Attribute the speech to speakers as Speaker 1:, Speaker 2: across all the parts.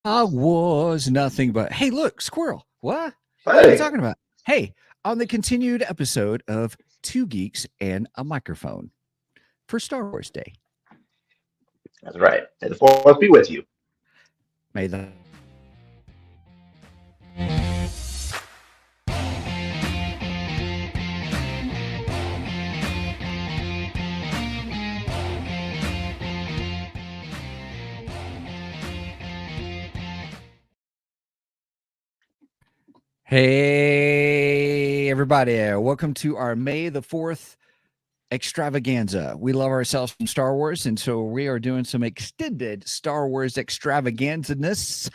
Speaker 1: Was nothing but, hey, look, squirrel. What? What are you
Speaker 2: Hey,
Speaker 1: talking about? Hey, on the continued episode of Two Geeks and a Microphone for Star Wars Day.
Speaker 2: that's right. May the fourth be with you.
Speaker 1: May the Hey, everybody. Welcome to our May the 4th extravaganza. We love ourselves from Star Wars, and so we are doing some extended Star Wars extravaganza-ness.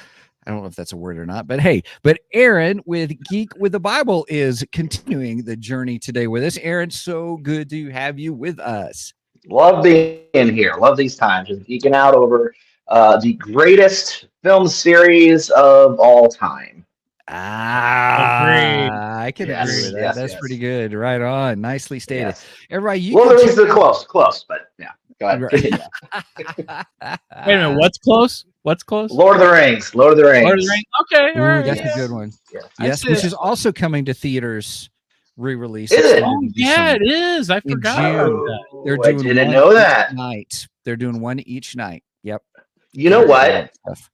Speaker 1: I don't know if that's a word or not, but hey, Aaron with Geek with the Bible is continuing the journey today with us. Aaron, so good to have you with us.
Speaker 2: Love being here. Love these times. Just geeking out over the greatest film series of all time.
Speaker 3: Agreed.
Speaker 1: I can agree
Speaker 2: Yes,
Speaker 1: with that.
Speaker 2: yes,
Speaker 1: That's
Speaker 2: yes.
Speaker 1: pretty good. Right on. Nicely stated.
Speaker 2: Yes.
Speaker 1: Everybody, you
Speaker 2: Lord
Speaker 1: can
Speaker 2: of the Rings
Speaker 1: check
Speaker 2: are close, but yeah. Go ahead. Continue.
Speaker 1: out.
Speaker 3: Wait a minute, what's close? What's close?
Speaker 2: Lord of the Rings. Lord of the Rings.
Speaker 3: Lord of the Rings. Okay,
Speaker 1: Ooh,
Speaker 3: all right.
Speaker 1: that's
Speaker 3: Yeah.
Speaker 1: a good one.
Speaker 2: Yeah.
Speaker 1: Yes,
Speaker 3: see
Speaker 1: which
Speaker 3: it.
Speaker 1: is also coming to theaters re-release.
Speaker 2: Is it?
Speaker 3: Oh yeah, it is. I forgot about
Speaker 1: June.
Speaker 3: that.
Speaker 1: They're
Speaker 2: I
Speaker 1: doing
Speaker 2: didn't
Speaker 1: one
Speaker 2: know
Speaker 1: each
Speaker 2: that.
Speaker 1: night. They're doing one each night. Yep.
Speaker 2: You know what?
Speaker 1: Stuff.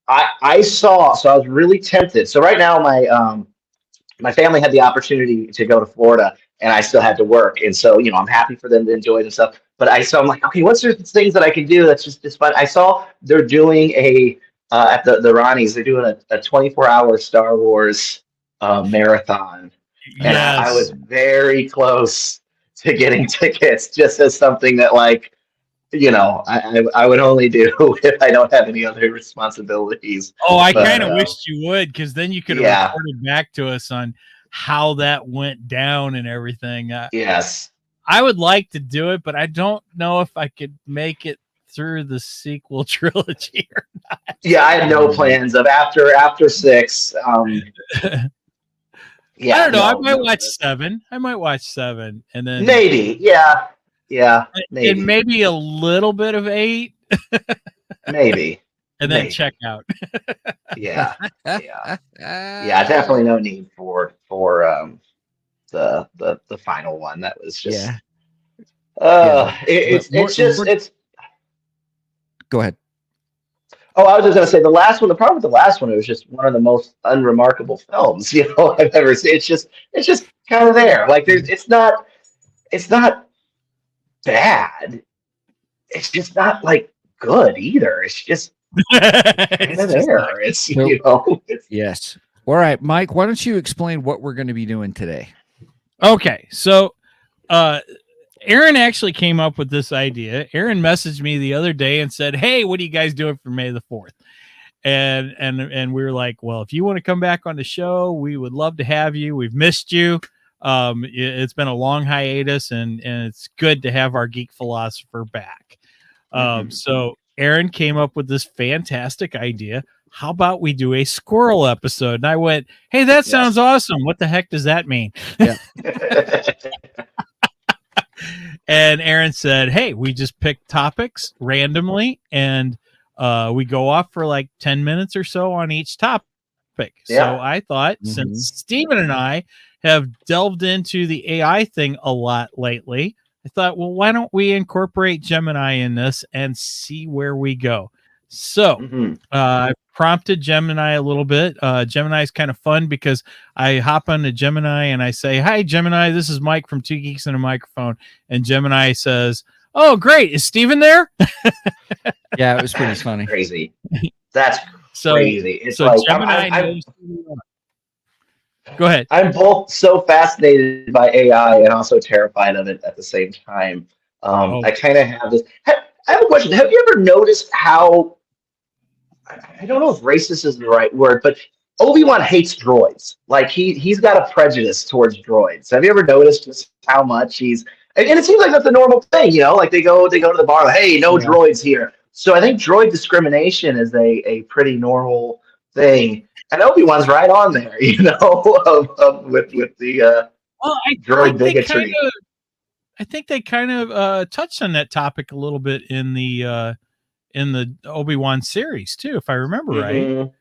Speaker 2: I saw. So I was really tempted. So right now my family had the opportunity to go to Florida, and I still had to work. And so, I'm happy for them to enjoy themselves. But I'm like, okay, what's the things that I can do that's just fun? I saw they're doing at the Ronnie's, they're doing a 24-hour Star Wars marathon. And I
Speaker 3: Yes.
Speaker 2: was very close to getting tickets just as something that, like, I would only do if I don't have any other responsibilities.
Speaker 3: Oh, I
Speaker 2: But
Speaker 3: kind of wished you would, because then you could have
Speaker 2: yeah,
Speaker 3: reported back to us on how that went down and everything.
Speaker 2: yes.
Speaker 3: I would like to do it, but I don't know if I could make it through the sequel trilogy.
Speaker 2: Yeah, I had no plans of after six. Yeah,
Speaker 3: I don't know. I
Speaker 2: no,
Speaker 3: might
Speaker 2: no.
Speaker 3: watch 7. And then
Speaker 2: Maybe, yeah,
Speaker 3: and
Speaker 2: maybe,
Speaker 3: maybe a little bit of 8,
Speaker 2: maybe,
Speaker 3: and then
Speaker 2: maybe.
Speaker 3: check out.
Speaker 2: Yeah, yeah, yeah. Definitely no need for the final one. That was just
Speaker 1: Yeah.
Speaker 2: it's.
Speaker 1: Go ahead.
Speaker 2: Oh, I was just gonna say the last one. The problem with the last one, it was just one of the most unremarkable films I've ever seen. It's just kind of there. Like it's not bad. It's just not like good either. It's just kind of there. It's It's
Speaker 1: Yes. All right, Mike, why don't you explain what we're going to be doing today?
Speaker 3: Okay, so Aaron actually came up with this idea. Aaron messaged me the other day and said, "Hey, what are you guys doing for May the 4th?" And we were like, "Well, if you want to come back on the show, we would love to have you. We've missed you. It's been a long hiatus, and it's good to have our Geek Philosopher back." So Aaron came up with this fantastic idea. How about we do a squirrel episode? And I went, "Hey, that sounds awesome. What the heck does that mean?"
Speaker 1: Yeah.
Speaker 3: And Aaron said, "Hey, we just pick topics randomly, and we go off for like 10 minutes or so on each topic."
Speaker 2: Yeah.
Speaker 3: So I thought, since Steven and I have delved into the AI thing a lot lately, I thought, well, why don't we incorporate Gemini in this and see where we go? So I prompted Gemini a little bit. Gemini is kind of fun because I hop onto Gemini and I say, "Hi, Gemini, this is Mike from Two Geeks and a Microphone." And Gemini says, "Oh, great. Is Steven there?"
Speaker 1: Yeah, it was pretty funny.
Speaker 2: Crazy. That's
Speaker 3: So,
Speaker 2: crazy. It's
Speaker 3: so
Speaker 2: like
Speaker 3: Gemini knows who we are. Go ahead.
Speaker 2: I'm both so fascinated by AI and also terrified of it at the same time. I kind of have this. I have a question. Have you ever noticed how, I don't know if racist is the right word, but Obi-Wan hates droids. Like he's got a prejudice towards droids. Have you ever noticed just how much and it seems like that's the normal thing, like they go to the bar, like, "Hey, no droids here." So I think droid discrimination is a pretty normal thing. And Obi-Wan's right on there, with the droid bigotry.
Speaker 3: I think they kind of touched on that topic a little bit in the in the Obi-Wan series too, if I remember right.
Speaker 2: Mhm.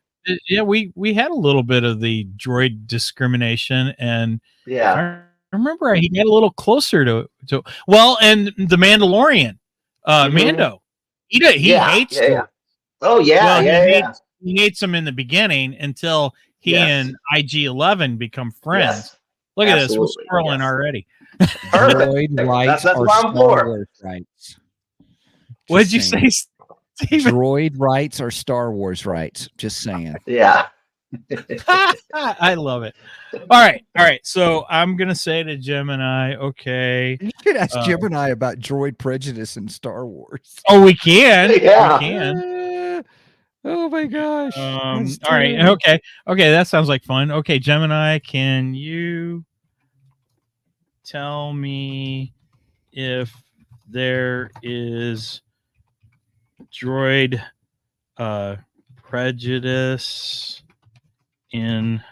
Speaker 3: Yeah, we had a little bit of the droid discrimination, and if I remember right, he got a little closer to well, and the Mandalorian, Mando, he hates droids.
Speaker 2: Yeah. Oh yeah,
Speaker 3: Well,
Speaker 2: yeah.
Speaker 3: he hates them in the beginning until he and IG-11 become friends.
Speaker 2: Yes.
Speaker 3: Look at this, we're
Speaker 2: Absolutely,
Speaker 3: squirreling
Speaker 2: yes.
Speaker 3: already.
Speaker 1: Droid rights
Speaker 2: That's
Speaker 1: are
Speaker 2: what I'm
Speaker 1: Star
Speaker 2: for.
Speaker 1: Wars rights.
Speaker 3: What'd you
Speaker 1: saying.
Speaker 3: say, Steven?
Speaker 1: Droid rights are Star Wars rights. Just saying.
Speaker 2: Yeah.
Speaker 3: I love it. All right. So I'm gonna say to Gemini, okay.
Speaker 1: You could ask Gemini about droid prejudice in Star Wars.
Speaker 3: Oh, we can.
Speaker 2: Yeah.
Speaker 3: We can.
Speaker 1: Oh my gosh.
Speaker 3: All right. Okay. That sounds like fun. Okay, Gemini, can you tell me if there is droid prejudice in...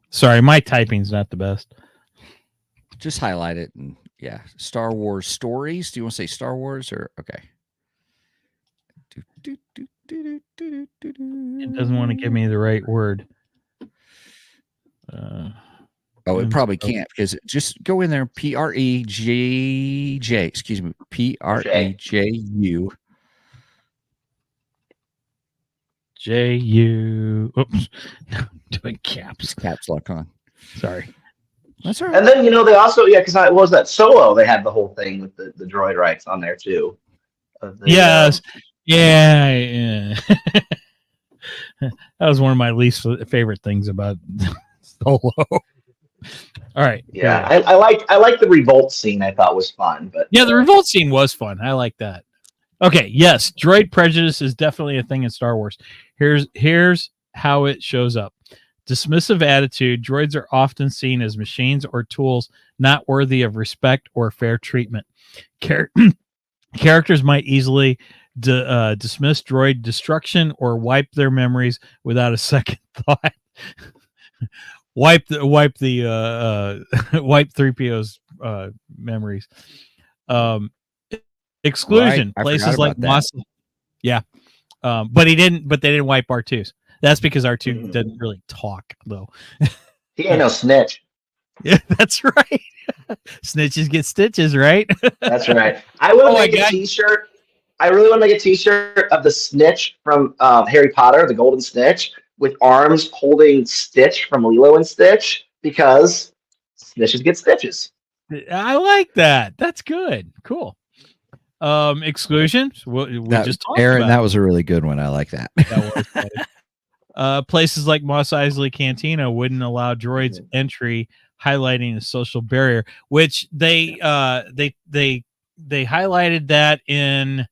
Speaker 3: Sorry, my typing's not the best.
Speaker 1: Just highlight it and yeah. Star Wars stories. Do you want to say Star Wars or okay?
Speaker 3: It doesn't want to give me the right word.
Speaker 1: It probably can't because just go in there. PREJJ. Excuse me. PREJU.
Speaker 3: JU. Oops. No, doing caps
Speaker 1: lock on.
Speaker 3: Sorry.
Speaker 1: That's all right.
Speaker 2: And then they also because what was that Solo? They had the whole thing with the droid rights on there too.
Speaker 3: Yes. Yeah. That was one of my least favorite things about Solo. All right.
Speaker 2: Yeah, I like the revolt scene. I thought was fun, but
Speaker 3: yeah, the revolt scene was fun. I like that. Okay, yes, droid prejudice is definitely a thing in Star Wars. Here's how it shows up. Dismissive attitude. Droids are often seen as machines or tools not worthy of respect or fair treatment. Characters might easily dismiss droid destruction or wipe their memories without a second thought. wipe 3PO's memories. Exclusion.
Speaker 1: Right.
Speaker 3: Places like Mos. Yeah. But they didn't wipe R2's. That's because R2 doesn't really talk though.
Speaker 2: He ain't no snitch.
Speaker 3: Yeah, that's right. Snitches get stitches, right?
Speaker 2: That's right. I want to make a T-shirt. I really want to make a T-shirt of the snitch from Harry Potter, the Golden Snitch, with arms holding Stitch from Lilo and Stitch, because snitches get stitches.
Speaker 3: I like that. That's good. Cool. Exclusion. We just talked
Speaker 1: Aaron,
Speaker 3: about
Speaker 1: that was a really good one. I like that.
Speaker 3: That was funny. Places like Mos Eisley Cantina wouldn't allow droids entry, highlighting a social barrier, which they highlighted that in,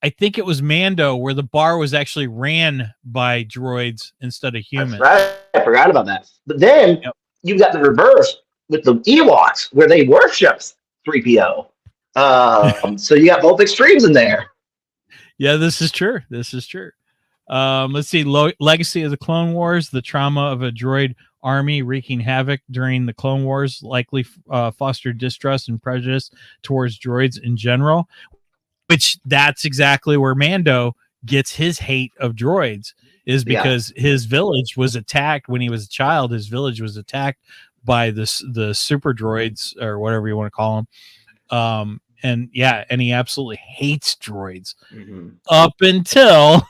Speaker 3: I think it was Mando, where the bar was actually ran by droids instead of humans.
Speaker 2: That's right. I forgot about that. But then you got the reverse with the Ewoks, where they worship 3PO. So you got both extremes in there.
Speaker 3: Yeah, this is true. Let's see. Legacy of the Clone Wars. The trauma of a droid army wreaking havoc during the Clone Wars likely fostered distrust and prejudice towards droids in general, which that's exactly where Mando gets his hate of droids, is because his village was attacked when he was a child. His village was attacked by the super droids, or whatever you want to call them. And he absolutely hates droids up until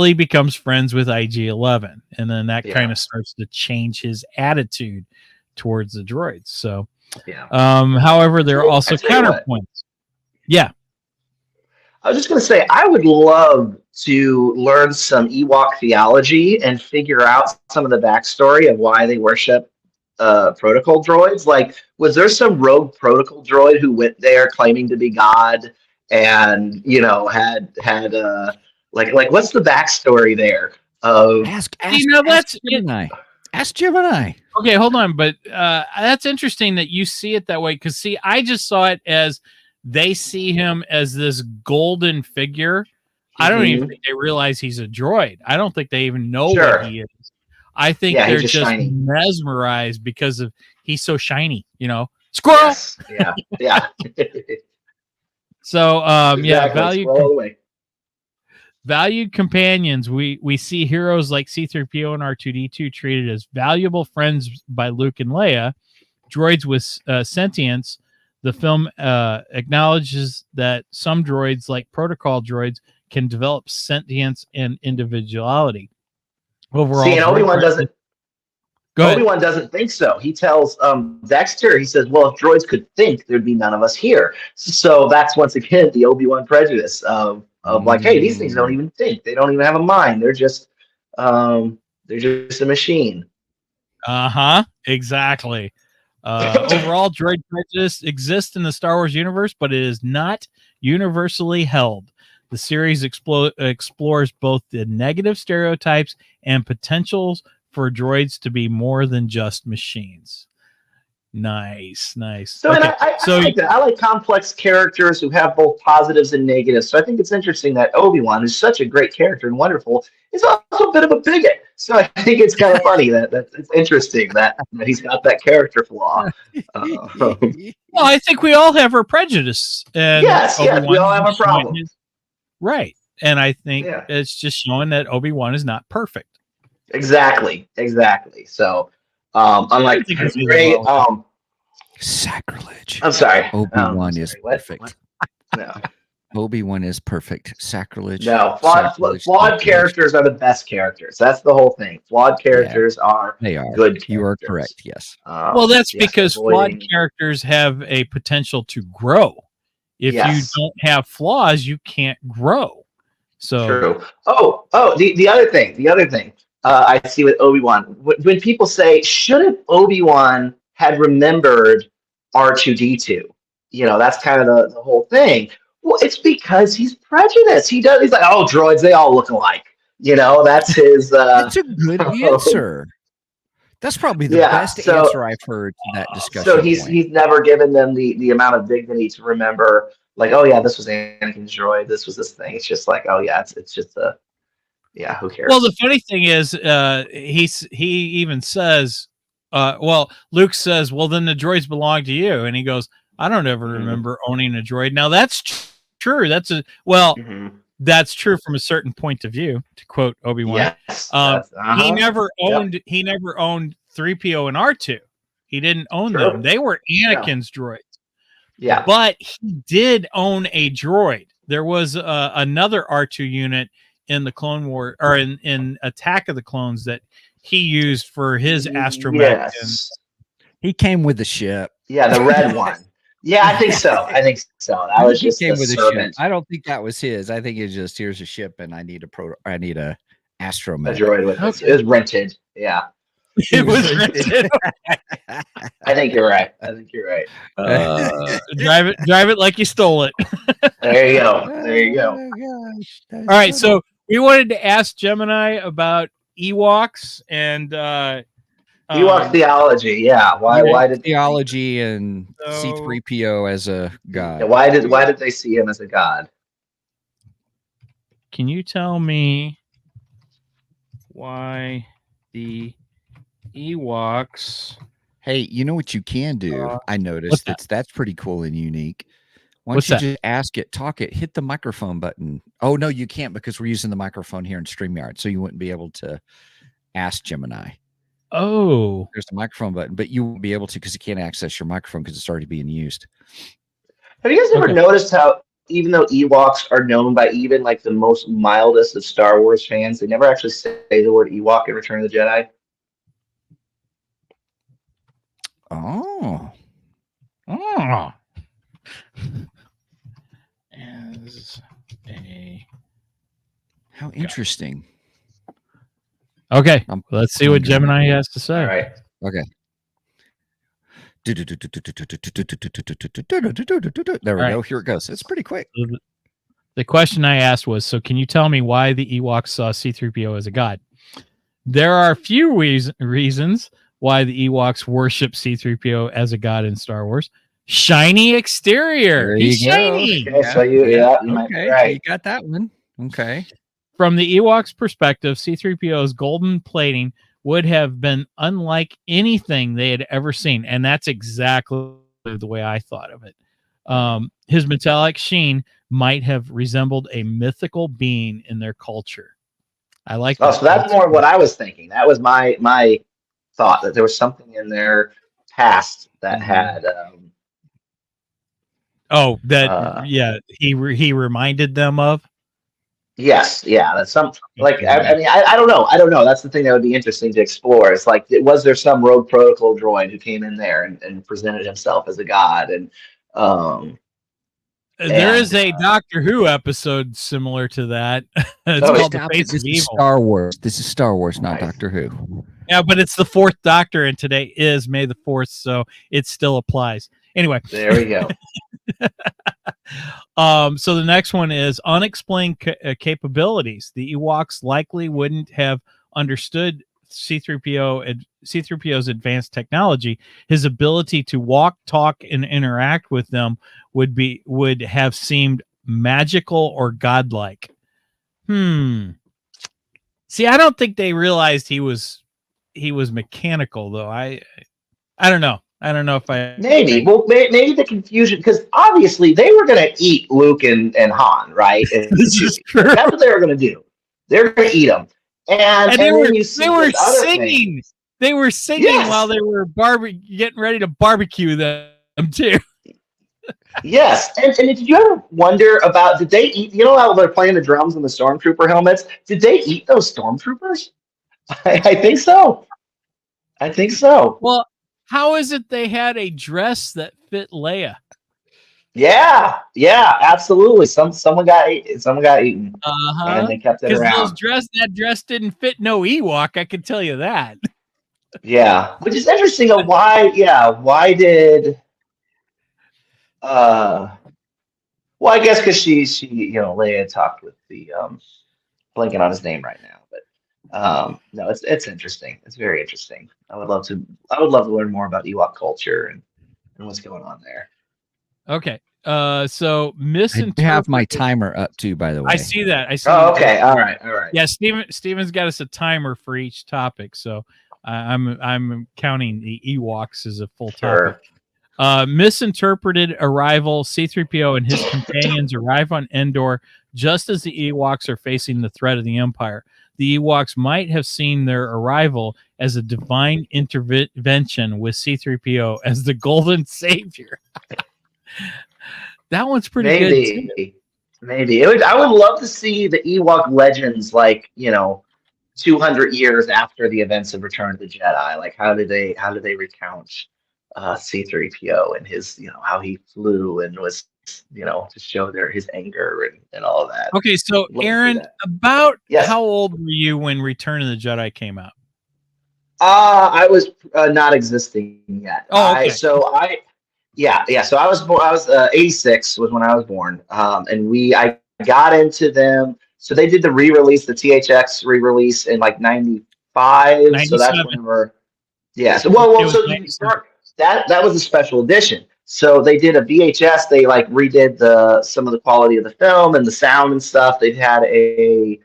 Speaker 3: he becomes friends with IG-11, and then that kind of starts to change his attitude towards the droids. So, however, there are also counterpoints. Yeah,
Speaker 2: I was just going to say, I would love to learn some Ewok theology and figure out some of the backstory of why they worship protocol droids. Like, was there some rogue protocol droid who went there claiming to be God and had like what's the backstory there?
Speaker 1: Ask Gemini. Ask Gemini.
Speaker 3: Okay, hold on, but that's interesting that you see it that way, because see, I just saw it as they see him as this golden figure. I don't even think they realize he's a droid. I don't think they even know what he is. I think they're just mesmerized because of he's so shiny, Squirrel.
Speaker 2: Yes. Yeah.
Speaker 3: So
Speaker 2: Exactly.
Speaker 3: valued companions. We see heroes like C-3PO and R2-D2 treated as valuable friends by Luke and Leia. Droids with sentience. The film acknowledges that some droids, like protocol droids, can develop sentience and individuality. Overall,
Speaker 2: see, and Obi-Wan doesn't.
Speaker 3: Go ahead.
Speaker 2: Obi-Wan doesn't think so. He tells Dexter, he says, well, if droids could think, there'd be none of us here. So that's, once again, the Obi-Wan prejudice of like, hey, these things don't even think. They don't even have a mind. They're just a machine.
Speaker 3: Exactly. Overall, droid prejudice exists in the Star Wars universe, but it is not universally held. The series explores both the negative stereotypes and potentials for droids to be more than just machines. Nice.
Speaker 2: So, okay. I like that. I like complex characters who have both positives and negatives. So I think it's interesting that Obi-Wan is such a great character and wonderful. He's also a bit of a bigot. So I think it's kind of funny that it's interesting that he's got that character flaw.
Speaker 3: Well, I think we all have our prejudice. And
Speaker 2: yes, we all have a problem.
Speaker 3: Right. And I think it's just showing that Obi-Wan is not perfect.
Speaker 2: Exactly. So, unlike Ray,
Speaker 1: sacrilege.
Speaker 2: I'm sorry.
Speaker 1: Obi-Wan is perfect.
Speaker 2: What? No.
Speaker 1: Obi-Wan is perfect. Sacrilege.
Speaker 2: No, flawed characters are the best characters. That's the whole thing. Flawed characters are good characters.
Speaker 1: You are correct, yes.
Speaker 3: Well, that's because flawed characters have a potential to grow. If you don't have flaws, you can't grow. So
Speaker 2: true. The other thing I see with Obi-Wan, when people say, shouldn't Obi-Wan had remembered R2-D2? That's kind of the whole thing. Well, it's because he's prejudiced. He's like, oh, droids, they all look alike. That's his.
Speaker 1: That's a good answer. That's probably the best answer I've heard to that discussion.
Speaker 2: So he's never given them the amount of dignity to remember, like, oh yeah, this was Anakin's droid. This was this thing. It's just like, oh yeah, it's just a. Yeah, who cares?
Speaker 3: Well, the funny thing is, he even says, Luke says, well, then the droids belong to you. And he goes, I don't ever remember owning a droid. Now that's true. That's that's true from a certain point of view, to quote Obi-Wan.
Speaker 2: Yes,
Speaker 3: he never owned 3PO and R2. He didn't own them. They were Anakin's droids.
Speaker 2: Yeah.
Speaker 3: But he did own a droid. There was another R2 unit in the Clone War, or in Attack of the Clones, that he used for his astromech.
Speaker 2: Yes.
Speaker 1: He came with the ship. Yeah,
Speaker 2: the red one. Yeah, I think so. That was just
Speaker 1: came
Speaker 2: a
Speaker 1: with
Speaker 2: servant.
Speaker 1: A ship. I don't think that was his. I think it's just, here's a ship and I need a astromech.
Speaker 2: A droid with it. It was rented. Yeah.
Speaker 3: It was rented.
Speaker 2: I think you're right.
Speaker 3: Drive it like you stole it.
Speaker 2: There you go.
Speaker 1: Oh, gosh,
Speaker 3: all right, so we wanted to ask Gemini about Ewoks and
Speaker 2: Ewok theology. Yeah, why did
Speaker 1: theology and C-3PO as a god?
Speaker 2: Yeah, why did they see him as a god?
Speaker 3: Can you tell me why the Ewoks?
Speaker 1: Hey, you know what you can do? I noticed that's pretty cool and unique. Why don't you just ask it, talk it, hit the microphone button? Oh, no, you can't, because we're using the microphone here in StreamYard, so you wouldn't be able to ask Gemini.
Speaker 3: Oh.
Speaker 1: There's the microphone button, but you won't be able to because you can't access your microphone because it's already being used.
Speaker 2: Have you guys ever noticed how, even though Ewoks are known by even like the most mildest of Star Wars fans, they never actually say the word Ewok in Return of the Jedi?
Speaker 1: Oh. How interesting.
Speaker 3: Okay, let's see what Gemini has to say.
Speaker 2: All right.
Speaker 1: Okay. There we go. Here it goes. It's pretty quick.
Speaker 3: The question I asked was, so can you tell me why the Ewoks saw C-3PO as a god? There are a few reasons why the Ewoks worship C-3PO as a god in Star Wars. Shiny exterior. He's shiny.
Speaker 2: Okay, so you
Speaker 1: got that one. Okay.
Speaker 3: From the Ewoks' perspective, C-3PO's golden plating would have been unlike anything they had ever seen. And that's exactly the way I thought of it. His metallic sheen might have resembled a mythical being in their culture. I like that.
Speaker 2: Oh, so that's more what I was thinking. That was my thought, that there was something in their past that had.
Speaker 3: He reminded them of.
Speaker 2: Yes, yeah, that's some like I mean I don't know. That's the thing that would be interesting to explore. It's like, was there some rogue protocol droid who came in there and presented himself as a god? And
Speaker 3: there is a Doctor Who episode similar to that. It's called The Face of Evil.
Speaker 1: Star Wars. This is Star Wars, not Doctor Who.
Speaker 3: Yeah, but it's the 4th Doctor, and today is May the 4th, so it still applies. Anyway,
Speaker 2: there we go.
Speaker 3: So the next one is unexplained capabilities. The Ewoks likely wouldn't have understood C-3PO's advanced technology. His ability to walk, talk, and interact with them would have seemed magical or godlike. See, I don't think they realized he was mechanical, though. I don't know. I don't know if
Speaker 2: maybe the confusion, because obviously they were going to eat Luke and Han, right?
Speaker 3: This is true.
Speaker 2: That's what they were going to do. They're going to eat them, and
Speaker 3: they were
Speaker 2: singing.
Speaker 3: They were singing while they were getting ready to barbecue them too.
Speaker 2: Yes, and did you ever wonder about, did they eat? You know how they're playing the drums and the stormtrooper helmets? Did they eat those stormtroopers? I think so.
Speaker 3: Well, how is it they had a dress that fit Leia?
Speaker 2: Yeah, absolutely. Someone got eaten, and they kept it around.
Speaker 3: Because that dress didn't fit no Ewok. I can tell you that.
Speaker 2: Yeah, which is interesting. Why did? Well, I guess because she Leia talked with the blanking on his name right now, but no, it's interesting. It's very interesting. I would love to learn more about Ewok culture and what's going on there.
Speaker 3: Okay. So misinterpreted.
Speaker 1: I have my timer up too, by the way.
Speaker 3: I see that.
Speaker 2: Oh, okay. All right.
Speaker 3: Yeah, Steven's got us a timer for each topic, so I'm counting the Ewoks as a full topic. Misinterpreted arrival. C-3PO and his companions arrive on Endor just as the Ewoks are facing the threat of the Empire. The Ewoks might have seen their arrival as a divine intervention, with C-3PO as the golden savior. That one's pretty good.
Speaker 2: Maybe. I would love to see the Ewok legends, 200 years after the events of Return of the Jedi. Like, how do they recount C-3PO and his, how he flew and was, to show his anger and all of that.
Speaker 3: Okay, so Aaron, about how old were you when Return of the Jedi came out?
Speaker 2: I was not existing yet.
Speaker 3: Oh, okay.
Speaker 2: So I was 86 was when I was born. And I got into them. So they did the re-release, the THX re-release in 95. So that's whenever. Yeah. So that was a special edition. So they did a VHS. They redid some of the quality of the film and the sound and stuff. They had in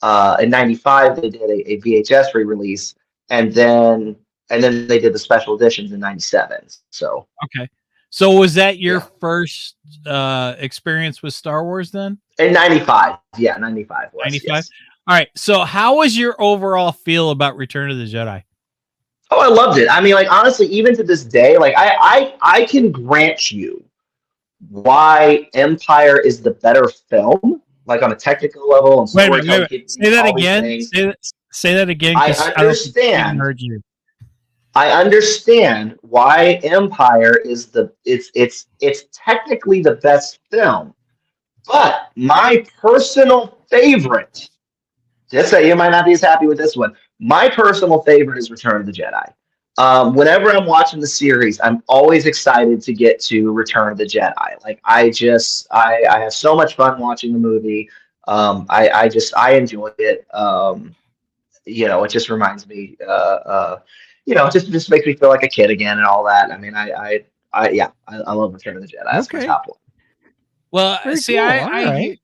Speaker 2: 95 they did a VHS re-release, and then they did the special editions in 97. So
Speaker 3: okay. So was that your first experience with Star Wars then?
Speaker 2: In 95. Yeah, 95 was.
Speaker 3: 95?
Speaker 2: Yes.
Speaker 3: All right. So how was your overall feel about Return of the Jedi?
Speaker 2: Oh, I loved it. I mean, honestly, even to this day, I can grant you why Empire is the better film, on a technical level. And
Speaker 3: wait. Say that again. Say that again.
Speaker 2: I understand. I understand why Empire is it's technically the best film, but my personal favorite. Just say you might not be as happy with this one. My personal favorite is Return of the Jedi. Whenever I'm watching the series, I'm always excited to get to Return of the Jedi. I have so much fun watching the movie. I enjoy it. It just reminds me. It just makes me feel like a kid again and all that. I mean, I love Return of the Jedi. That's my top one.
Speaker 3: Well,
Speaker 1: Very
Speaker 3: see,
Speaker 1: cool.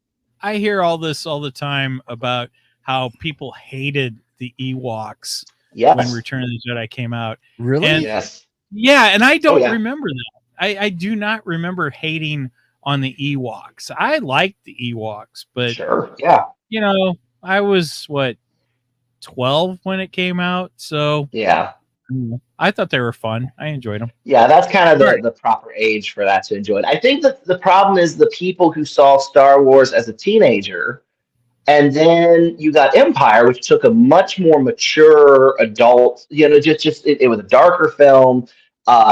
Speaker 3: I hear all this all the time about how people hated the Ewoks when Return of the Jedi came out.
Speaker 1: Really?
Speaker 3: And,
Speaker 2: yes.
Speaker 3: Yeah, and I don't remember that. I do not remember hating on the Ewoks. I liked the Ewoks, but
Speaker 2: Sure, yeah.
Speaker 3: I was 12 when it came out, so
Speaker 2: Yeah.
Speaker 3: I thought they were fun. I enjoyed them.
Speaker 2: Yeah, that's kind of the proper age for that to enjoy it. I think that the problem is the people who saw Star Wars as a teenager, and then you got Empire, which took a much more mature adult, it was a darker film,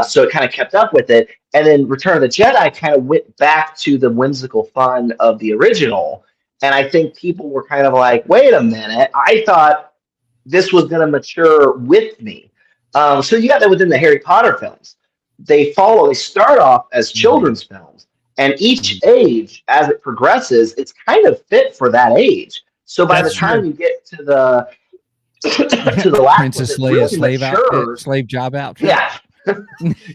Speaker 2: so it kind of kept up with it. And then Return of the Jedi kind of went back to the whimsical fun of the original. And I think people were kind of like, wait a minute, I thought this was going to mature with me. So you got that within the Harry Potter films. They start off as children's films, and each age, as it progresses, it's kind of fit for that age. So by the time you get to the last
Speaker 1: Princess Leia slave job outfit.
Speaker 2: Yeah.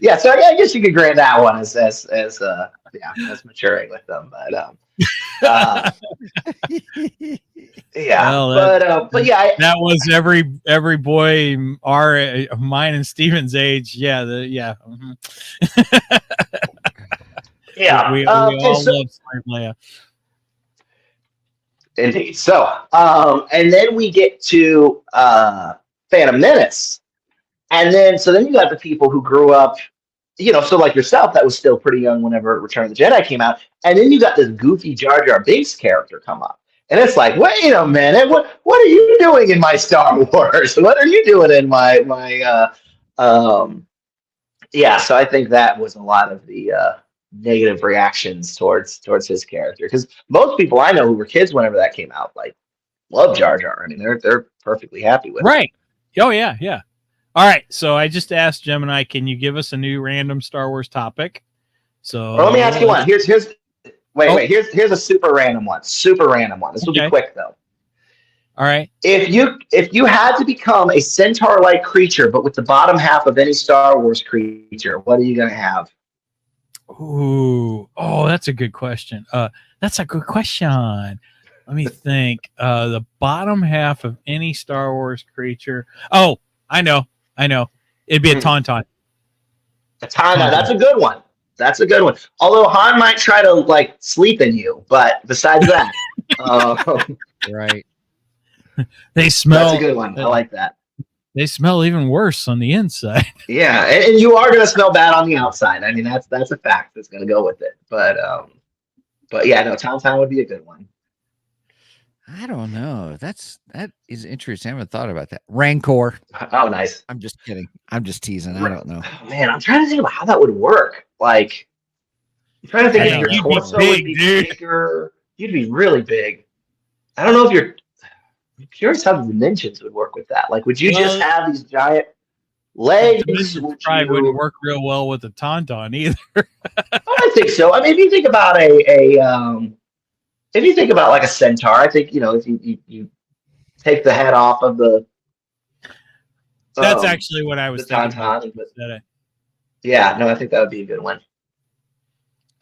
Speaker 2: Yeah, so I guess you could grant that one as maturing with them, but yeah, well, but yeah,
Speaker 3: that was every boy mine and Steven's age. Yeah, mm-hmm.
Speaker 2: Yeah,
Speaker 3: we all love slave Leia.
Speaker 2: Indeed. So, and then we get to Phantom Menace. And then you got the people who grew up, so like yourself, that was still pretty young whenever Return of the Jedi came out. And then you got this goofy Jar Jar Binks character come up. And it's like, wait a minute, what are you doing in my Star Wars? What are you doing in my yeah, so I think that was a lot of the negative reactions towards his character. Because most people I know who were kids whenever that came out, like, love Jar Jar. I mean, they're perfectly happy with it.
Speaker 3: Right. Oh, yeah, yeah. All right, so I just asked Gemini, can you give us a new random Star Wars topic? So
Speaker 2: let me ask you one. Here's a super random one. Super random one. This will be quick though.
Speaker 3: All right.
Speaker 2: If you had to become a centaur-like creature, but with the bottom half of any Star Wars creature, what are you gonna have?
Speaker 3: Ooh, that's a good question. That's a good question. Let me think. The bottom half of any Star Wars creature. Oh, I know. It'd be a tauntaun.
Speaker 2: A tauntaun. That's a good one. That's a good one. Although Han might try to sleep in you, but besides that,
Speaker 1: right.
Speaker 3: They smell.
Speaker 2: That's a good one. I like that.
Speaker 3: They smell even worse on the inside.
Speaker 2: Yeah, and you are going to smell bad on the outside. I mean, that's a fact that's going to go with it. But yeah, no, tauntaun would be a good one.
Speaker 1: I don't know. That is interesting. I haven't thought about that. Rancor.
Speaker 2: Oh, nice.
Speaker 1: I'm just kidding. I'm just teasing. I don't know.
Speaker 2: Oh, man, I'm trying to think about how that would work. Like, I'm trying to think if your torso would be bigger. You'd be really big. I don't know if I'm curious how the dimensions would work with that. Like, would you just have these giant legs?
Speaker 3: Probably wouldn't work real well with the tauntaun either.
Speaker 2: I think so. I mean, if you think about if you think about like a centaur, I think, if you take the head off of the...
Speaker 3: That's actually what I was thinking about.
Speaker 2: Yeah, no, I think that would be a good one.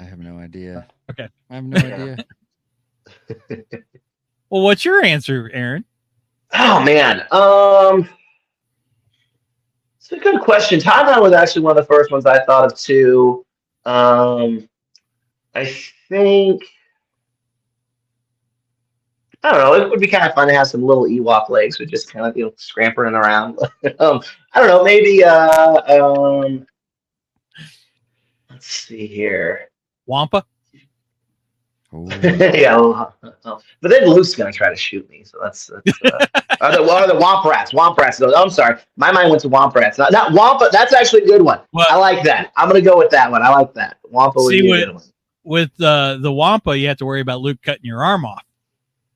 Speaker 1: I have no idea.
Speaker 3: Okay.
Speaker 1: I have no idea.
Speaker 3: Well, what's your answer, Aaron?
Speaker 2: Oh, man. It's a good question. Tauntaun was actually one of the first ones I thought of, too. I think... I don't know. It would be kind of fun to have some little Ewok legs with just kind of scampering around. I don't know. Maybe let's see here.
Speaker 3: Wampa.
Speaker 2: Yeah, but then Luke's gonna try to shoot me. So that's the Womp Rats. Womp Rats. No, I'm sorry. My mind went to Womp Rats. Not Wampa. That's actually a good one. Well, I like that. I'm gonna go with that one. I like that. Wampa would be a good one.
Speaker 3: With the Wampa, you have to worry about Luke cutting your arm off.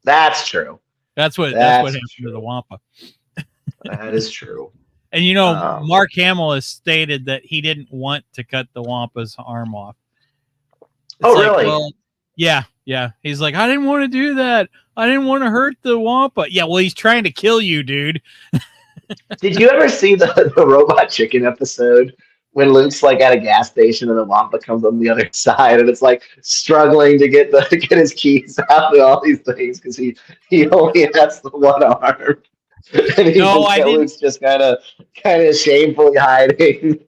Speaker 2: That's true.
Speaker 3: That's what happened to the Wampa.
Speaker 2: That is true.
Speaker 3: And Mark Hamill has stated that he didn't want to cut the Wampa's arm off.
Speaker 2: Really?
Speaker 3: Well, yeah. He's like, I didn't want to do that. I didn't want to hurt the Wampa. Yeah, well, he's trying to kill you, dude.
Speaker 2: Did you ever see the Robot Chicken episode when Luke's at a gas station and the Wampa comes on the other side and it's struggling to get his keys out and all these things because he only has the one arm. And Luke's just kind of shamefully hiding.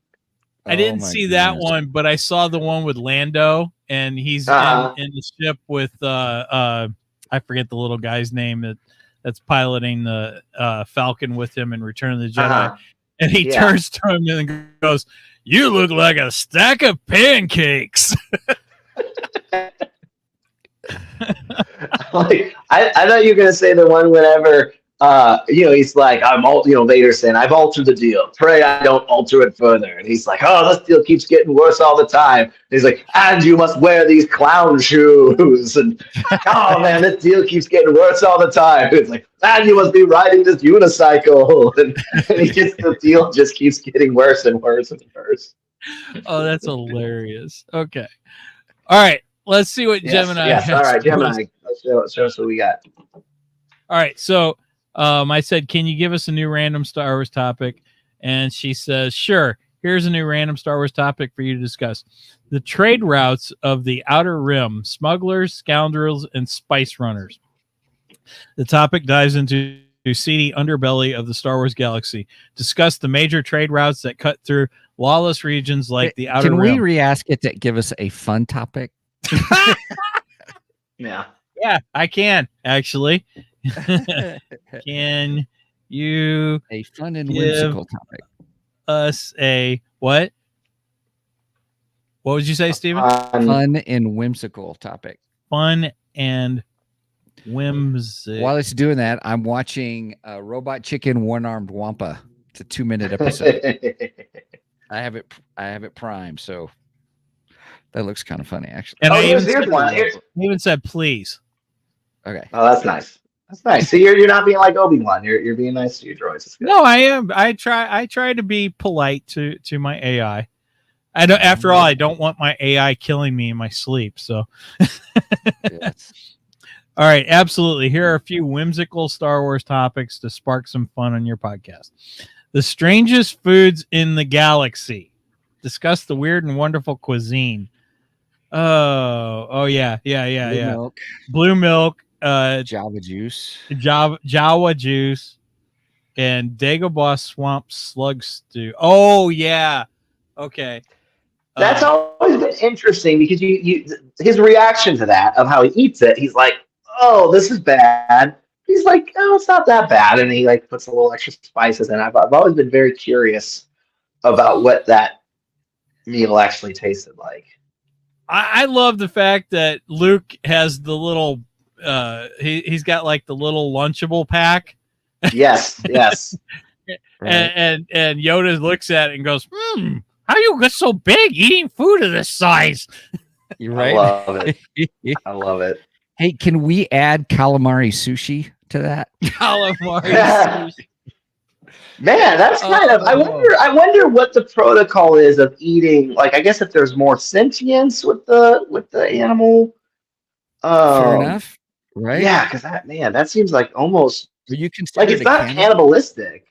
Speaker 3: I didn't
Speaker 1: my
Speaker 3: see that
Speaker 1: goodness.
Speaker 3: one, but I saw the one with Lando, and he's in the ship with I forget the little guy's name that's piloting the Falcon with him in Return of the Jedi, and he turns to him and goes, "You look like a stack of pancakes."
Speaker 2: Like, I thought you were gonna say the one whenever he's like, Vader saying, I've altered the deal. Pray I don't alter it further. And he's like, oh, this deal keeps getting worse all the time. And he's like, and you must wear these clown shoes. And oh man, this deal keeps getting worse all the time. It's like, and you must be riding this unicycle. And the deal just keeps getting worse and worse and worse.
Speaker 3: Oh, that's hilarious. Okay. All right. Let's see what Gemini has.
Speaker 2: All right, Gemini. Let's show us what we got.
Speaker 3: All right. So I said, can you give us a new random Star Wars topic? And she says, sure. Here's a new random Star Wars topic for you to discuss. The trade routes of the Outer Rim, smugglers, scoundrels, and spice runners. The topic dives into the seedy underbelly of the Star Wars galaxy. Discuss the major trade routes that cut through lawless regions like the Outer Rim.
Speaker 1: Can we re-ask it to give us a fun topic?
Speaker 2: Yeah,
Speaker 3: I can actually. Can you
Speaker 1: a fun and whimsical topic?
Speaker 3: Us a what? What would you say, Steven?
Speaker 1: Fun and whimsical topic.
Speaker 3: Fun and whimsical.
Speaker 1: While it's doing that, I'm watching Robot Chicken One-Armed Wampa. It's a 2-minute episode. I have it primed, so that looks kind of funny, actually.
Speaker 3: And
Speaker 2: here's one.
Speaker 3: I even said please.
Speaker 1: Okay.
Speaker 2: Oh, that's nice. That's nice. So you're not being like Obi-Wan. You're being nice to your droids.
Speaker 3: No, I am. I try to be polite to my AI. I don't. After all, I don't want my AI killing me in my sleep. So.
Speaker 1: Yes.
Speaker 3: All right, absolutely. Here are a few whimsical Star Wars topics to spark some fun on your podcast. The strangest foods in the galaxy. Discuss the weird and wonderful cuisine. Oh yeah.
Speaker 1: Milk.
Speaker 3: Blue milk,
Speaker 1: Java juice.
Speaker 3: Jawa juice, and Dagobah swamp slug stew. Oh yeah. Okay.
Speaker 2: That's always been interesting because his reaction to that of how he eats it, he's like, oh, this is bad. He's like, oh, it's not that bad, and he like puts a little extra spices in. I've always been very curious about what that meal actually tasted like.
Speaker 3: I love the fact that Luke has the little he's got like the little Lunchable pack.
Speaker 2: Yes.
Speaker 3: and Yoda looks at it and goes, how you get so big eating food of this size?
Speaker 1: You're right.
Speaker 2: I love it.
Speaker 1: Hey, can we add calamari sushi to that?
Speaker 3: Calamari sushi.
Speaker 2: Man, that's kind of. I wonder what the protocol is of eating. Like, I guess if there's more sentience with the animal.
Speaker 1: Fair enough, right?
Speaker 2: Yeah, because that seems like almost
Speaker 1: you can
Speaker 2: like it's not cannibalistic.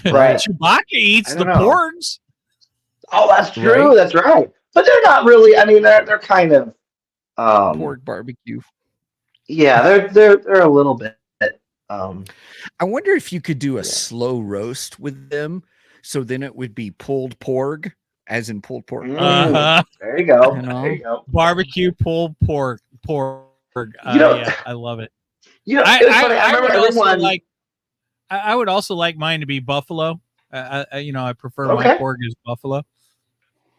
Speaker 3: Right. Chewbacca eats the porgs.
Speaker 2: Oh, that's true. Right. That's right. But they're not really. I mean, they're kind of
Speaker 1: pork barbecue.
Speaker 2: Yeah, they're a little bit.
Speaker 1: I wonder if you could do a slow roast with them, so then it would be pulled pork, as in pulled pork.
Speaker 2: There you go. There you go.
Speaker 3: Barbecue pulled pork. Yeah, I love it.
Speaker 2: I remember everyone.
Speaker 3: I would also like mine to be buffalo. I prefer my pork as buffalo.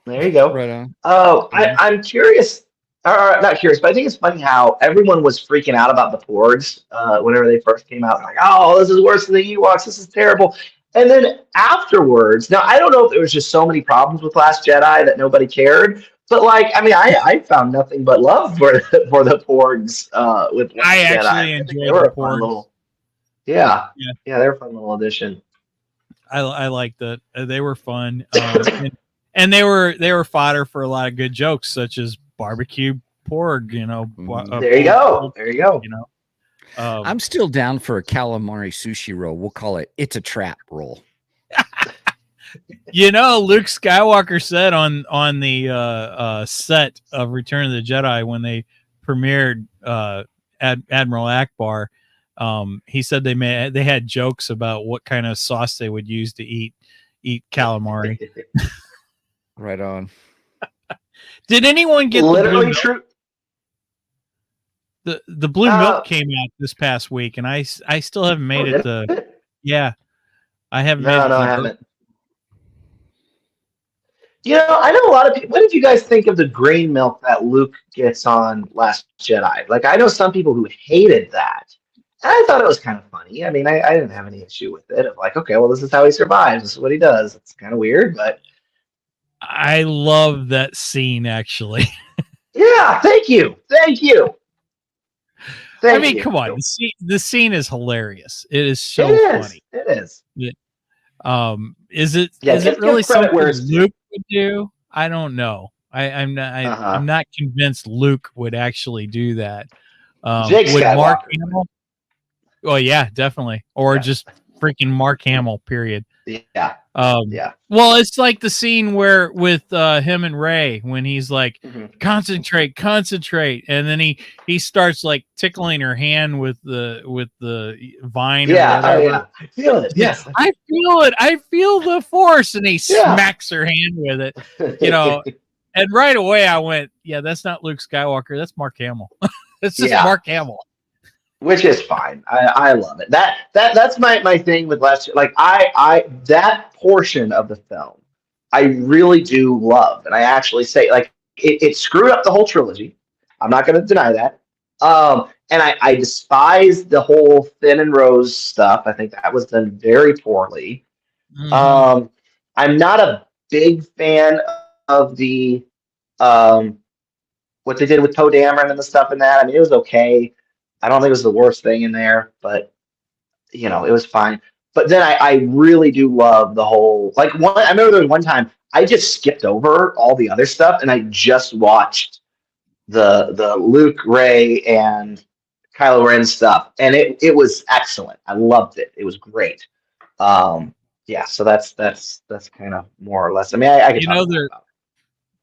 Speaker 2: There you go.
Speaker 1: Right on.
Speaker 2: Oh, I'm curious. Not curious, but I think it's funny how everyone was freaking out about the porgs whenever they first came out. Like, oh, this is worse than the Ewoks. This is terrible. And then afterwards, now I don't know if there was just so many problems with Last Jedi that nobody cared. But I found nothing but love for the porgs with Last Jedi.
Speaker 3: I actually enjoyed the porgs.
Speaker 2: Yeah, they were a fun little addition.
Speaker 3: I liked that. They were fun, and they were fodder for a lot of good jokes, such as barbecue pork.
Speaker 2: There you go.
Speaker 1: I'm still down for a calamari sushi roll. We'll call it "It's a Trap" roll.
Speaker 3: Luke Skywalker said on the set of Return of the Jedi when they premiered Admiral Akbar. He said they had jokes about what kind of sauce they would use to eat calamari.
Speaker 1: Right on.
Speaker 3: Did anyone get
Speaker 2: Literally
Speaker 3: the
Speaker 2: true.
Speaker 3: the blue milk came out this past week, and I still haven't made it to. Yeah, I haven't made it.
Speaker 2: No, I haven't. I know a lot of people. What did you guys think of the green milk that Luke gets on Last Jedi? Like, I know some people who hated that. And I thought it was kind of funny. I mean, I didn't have any issue with it. Of like, okay, well, this is how he survives. This is what he does. It's kind of weird, but
Speaker 3: I love that scene, actually.
Speaker 2: Yeah, thank you.
Speaker 3: I mean, come on. The scene is hilarious. It is so funny.
Speaker 2: It is.
Speaker 3: Is it really something Luke would do? I don't know. I'm not convinced Luke would actually do that. Would Mark Hamill? Well, yeah, definitely. Or just freaking Mark Hamill, period.
Speaker 2: Yeah.
Speaker 3: Well, it's like the scene where with him and Ray when he's like, concentrate, and then he starts like tickling her hand with the vine.
Speaker 2: Yeah, I feel it. Yes,
Speaker 3: I feel it. I feel the force, and he smacks her hand with it. And right away I went, yeah, that's not Luke Skywalker. That's Mark Hamill. It's just Mark Hamill.
Speaker 2: Which is fine. I love it. That's my thing with Last. Like I that portion of the film, I really do love, and I actually say like it screwed up the whole trilogy. I'm not going to deny that. And I despise the whole Finn and Rose stuff. I think that was done very poorly. I'm not a big fan of the what they did with Poe Dameron and the stuff in that. I mean, it was okay. I don't think it was the worst thing in there, but it was fine. But then I really do love the whole I remember there was one time I just skipped over all the other stuff and I just watched the Luke, Ray, and Kylo Ren stuff, and it was excellent. I loved it. It was great. So that's kind of more or less. I mean, I can talk about it.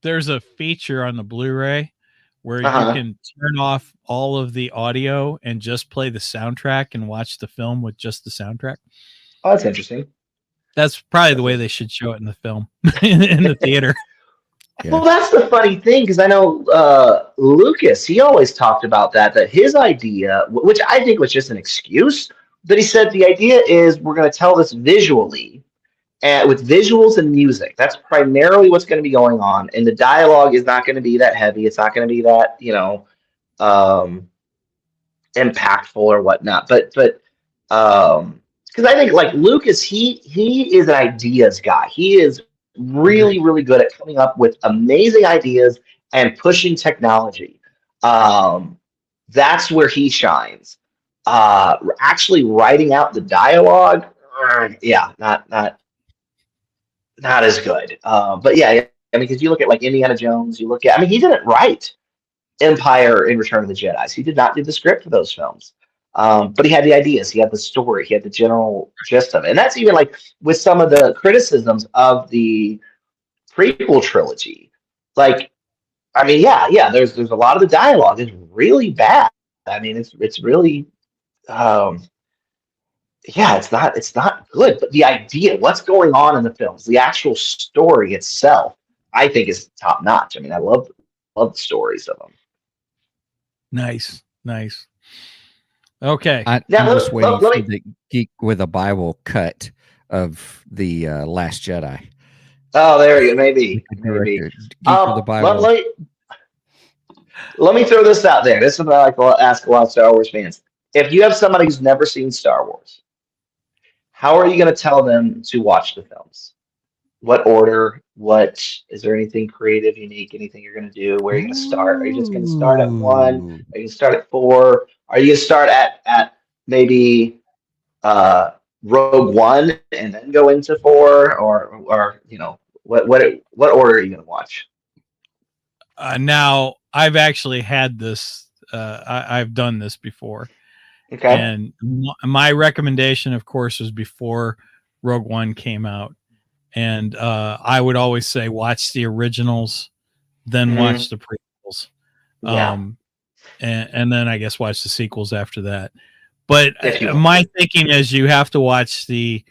Speaker 3: There's a feature on the Blu-ray where you can turn off all of the audio and just play the soundtrack and watch the film with just the soundtrack.
Speaker 2: Oh, that's interesting.
Speaker 3: That's probably the way they should show it in the film, in the theater.
Speaker 2: Yeah. Well, that's the funny thing, because I know Lucas, he always talked about that his idea, which I think was just an excuse, but he said the idea is we're going to tell this visually, and with visuals and music. That's primarily what's going to be going on, and the dialogue is not going to be that heavy. It's not going to be that impactful or whatnot. But because I think like Lucas, he is an ideas guy. He is really, really good at coming up with amazing ideas and pushing technology. That's where he shines. Actually writing out the dialogue, not as good. But yeah, I mean, because you look at like Indiana Jones, he didn't write Empire in Return of the Jedi. He did not do the script for those films. But he had the ideas, he had the story, he had the general gist of it. And that's even like with some of the criticisms of the prequel trilogy. Like, I mean, there's a lot of the dialogue is really bad. I mean, it's really it's not good. But the idea, what's going on in the films, the actual story itself, I think is top notch. I mean, I love the stories of them.
Speaker 3: Nice. Okay.
Speaker 1: I'm just waiting for the Geek with a Bible cut of the Last Jedi.
Speaker 2: Oh, there you go. Maybe.
Speaker 1: Geek with the Bible.
Speaker 2: Let me throw this out there. This is what I like to ask a lot of Star Wars fans. If you have somebody who's never seen Star Wars, how are you going to tell them to watch the films? What order? Is there anything creative, unique, anything you're going to do? Where are you going to start? Are you just going to start at 1? Are you going to start at 4? Are you going to start at maybe Rogue One and then go into 4? Or what order are you going to watch?
Speaker 3: Now, I've actually had this. I've done this before.
Speaker 2: Okay.
Speaker 3: And my recommendation, of course, was before Rogue One came out. And I would always say, watch the originals, then watch the prequels. And then I guess watch the sequels after that. But my thinking is you have to watch the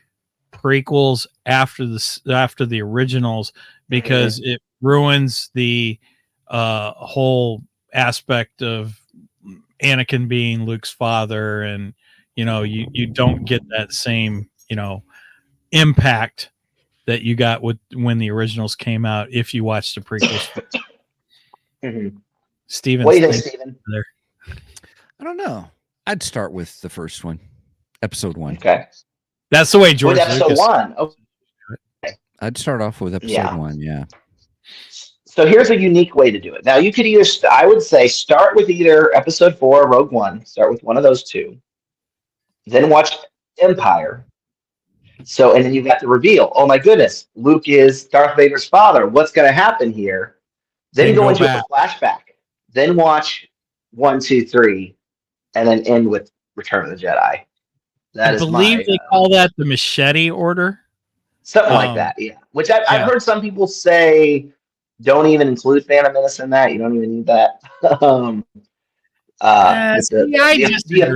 Speaker 3: prequels after the originals, because it ruins the whole aspect of Anakin being Luke's father, and you don't get that same impact that you got when the originals came out if you watch the prequels. Steven,
Speaker 2: what do you think, Steven?
Speaker 3: There.
Speaker 1: I don't know. I'd start with the first one, episode 1.
Speaker 2: Okay,
Speaker 3: that's the way George
Speaker 2: with episode
Speaker 3: Lucas.
Speaker 2: 1. Okay.
Speaker 1: I'd start off with episode 1. Yeah.
Speaker 2: So here's a unique way to do it. Now you could either, I would say, start with either episode 4 or Rogue One. Start with one of those two. Then watch Empire. So, and then you've got the reveal. Oh my goodness, Luke is Darth Vader's father. What's going to happen here? Then go into a flashback. Then watch 1, 2, 3, and then end with Return of the Jedi.
Speaker 3: I believe they call that the machete order.
Speaker 2: Something like that, yeah. Which I've heard some people say don't even include Phantom Menace in that. You don't even need that. The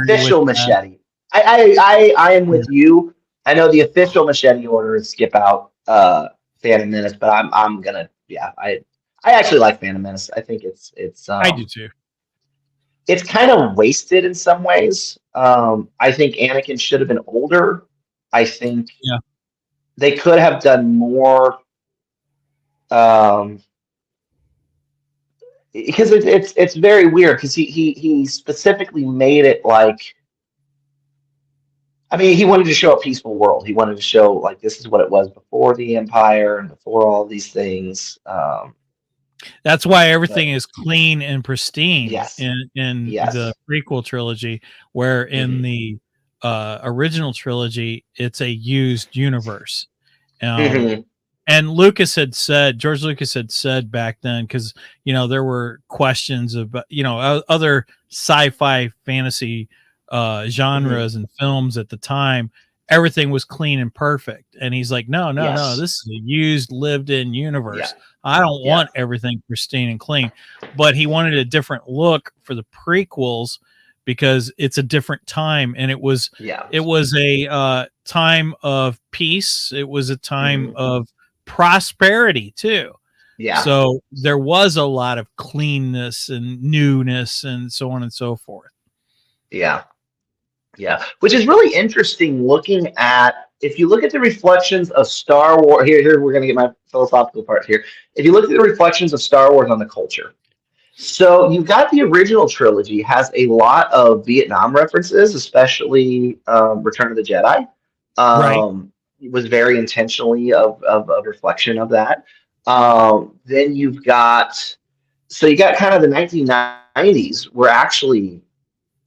Speaker 2: official machete. I am with you. I know the official machete order is skip out Phantom Menace, but I'm gonna I actually like Phantom Menace. I think it's
Speaker 3: I do too.
Speaker 2: It's kind of wasted in some ways. I think Anakin should have been older. I think they could have done more. Because it's very weird because he specifically made it like, I mean, he wanted to show a peaceful world. He wanted to show like this is what it was before the Empire and before all these things.
Speaker 3: That's why everything is clean and pristine in
Speaker 2: Yes.
Speaker 3: the prequel trilogy, where in the original trilogy it's a used universe. And George Lucas had said back then, because there were questions about other sci-fi fantasy genres and films at the time. Everything was clean and perfect, and he's like, no, this is a used, lived-in universe. I don't want everything pristine and clean. But he wanted a different look for the prequels because it's a different time, and it was a time of peace. It was a time of prosperity too. So there was a lot of cleanness and newness and so on and so forth.
Speaker 2: Which is really interesting looking at, if you look at the reflections of Star Wars, here we're going to get my philosophical part here. If you look at the reflections of Star Wars on the culture, so you've got the original trilogy has a lot of Vietnam references, especially Return of the Jedi. It was very intentionally of a reflection of that. Then you got kind of the 1990s were actually,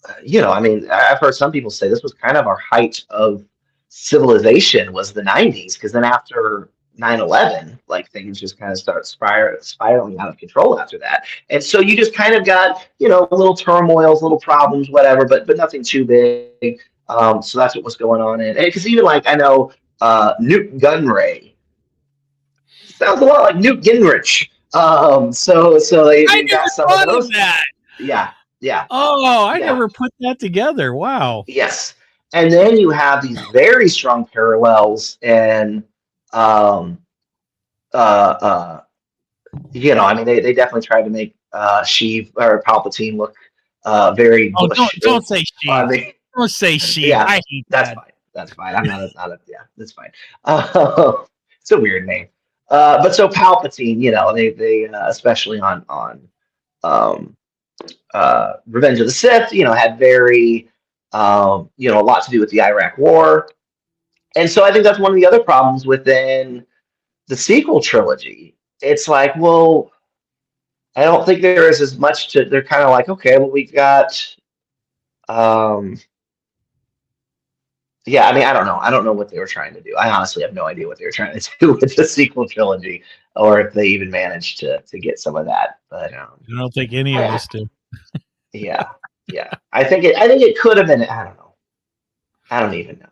Speaker 2: I mean, I've heard some people say this was kind of our height of civilization was the 90s, because then after 9/11, like things just kind of start spiraling out of control after that. And so you just kind of got, little turmoils, little problems, whatever, but nothing too big. So that's what was going on. And because even like, I know Newt Gunray sounds a lot like Newt Gingrich. So they got some of those.
Speaker 3: That.
Speaker 2: Yeah.
Speaker 3: Oh, I never put that together. Wow.
Speaker 2: Yes. And then you have these very strong parallels in, I mean, they definitely tried to make Sheev or Palpatine look very.
Speaker 3: Oh, don't say Sheev. Don't say Sheev.
Speaker 2: Yeah,
Speaker 3: I hate
Speaker 2: that's
Speaker 3: that.
Speaker 2: fine. That's fine. I'm not a that's fine. It's a weird name. But so Palpatine, they especially on Revenge of the Sith, had very, a lot to do with the Iraq War. And so I think that's one of the other problems within the sequel trilogy. It's like, well, I don't think there is as much to, they're kind of like, okay, well, we've got, I mean, I don't know. I don't know what they were trying to do. I honestly have no idea what they were trying to do with the sequel trilogy, or if they even managed to get some of that. But
Speaker 3: I don't think any of us do.
Speaker 2: Yeah. I think it could have been. I don't know. I don't even know.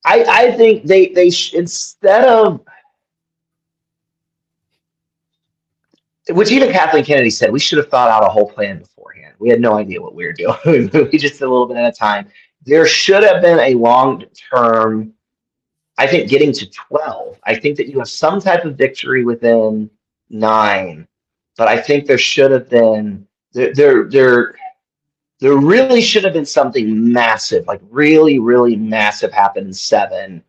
Speaker 2: I think they instead of, which even Kathleen Kennedy said, we should have thought out a whole plan beforehand. We had no idea what we were doing. We just did a little bit at a time. There should have been a long-term I think getting to 12, I think that you have some type of victory within 9, but I think there should have been there really should have been something massive, like really, really massive happen in 7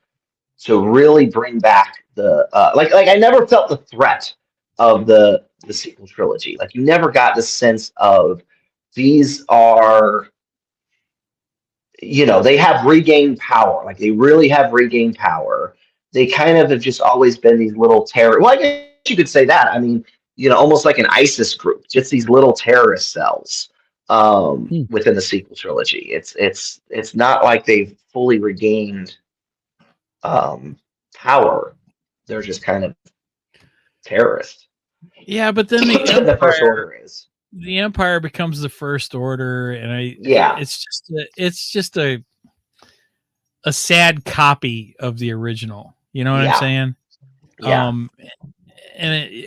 Speaker 2: to really bring back the like I never felt the threat of the sequel trilogy. Like you never got the sense of these are, they have regained power. Like they really have regained power. They kind of have just always been these little terror. Well, I guess you could say that. I mean, almost like an ISIS group, just these little terrorist cells within the sequel trilogy. It's not like they've fully regained power. They're just kind of terrorists.
Speaker 3: Yeah, but then the
Speaker 2: The First Order is.
Speaker 3: The Empire becomes the First Order, and it's just a sad copy of the original. You know what I'm saying?
Speaker 2: Yeah.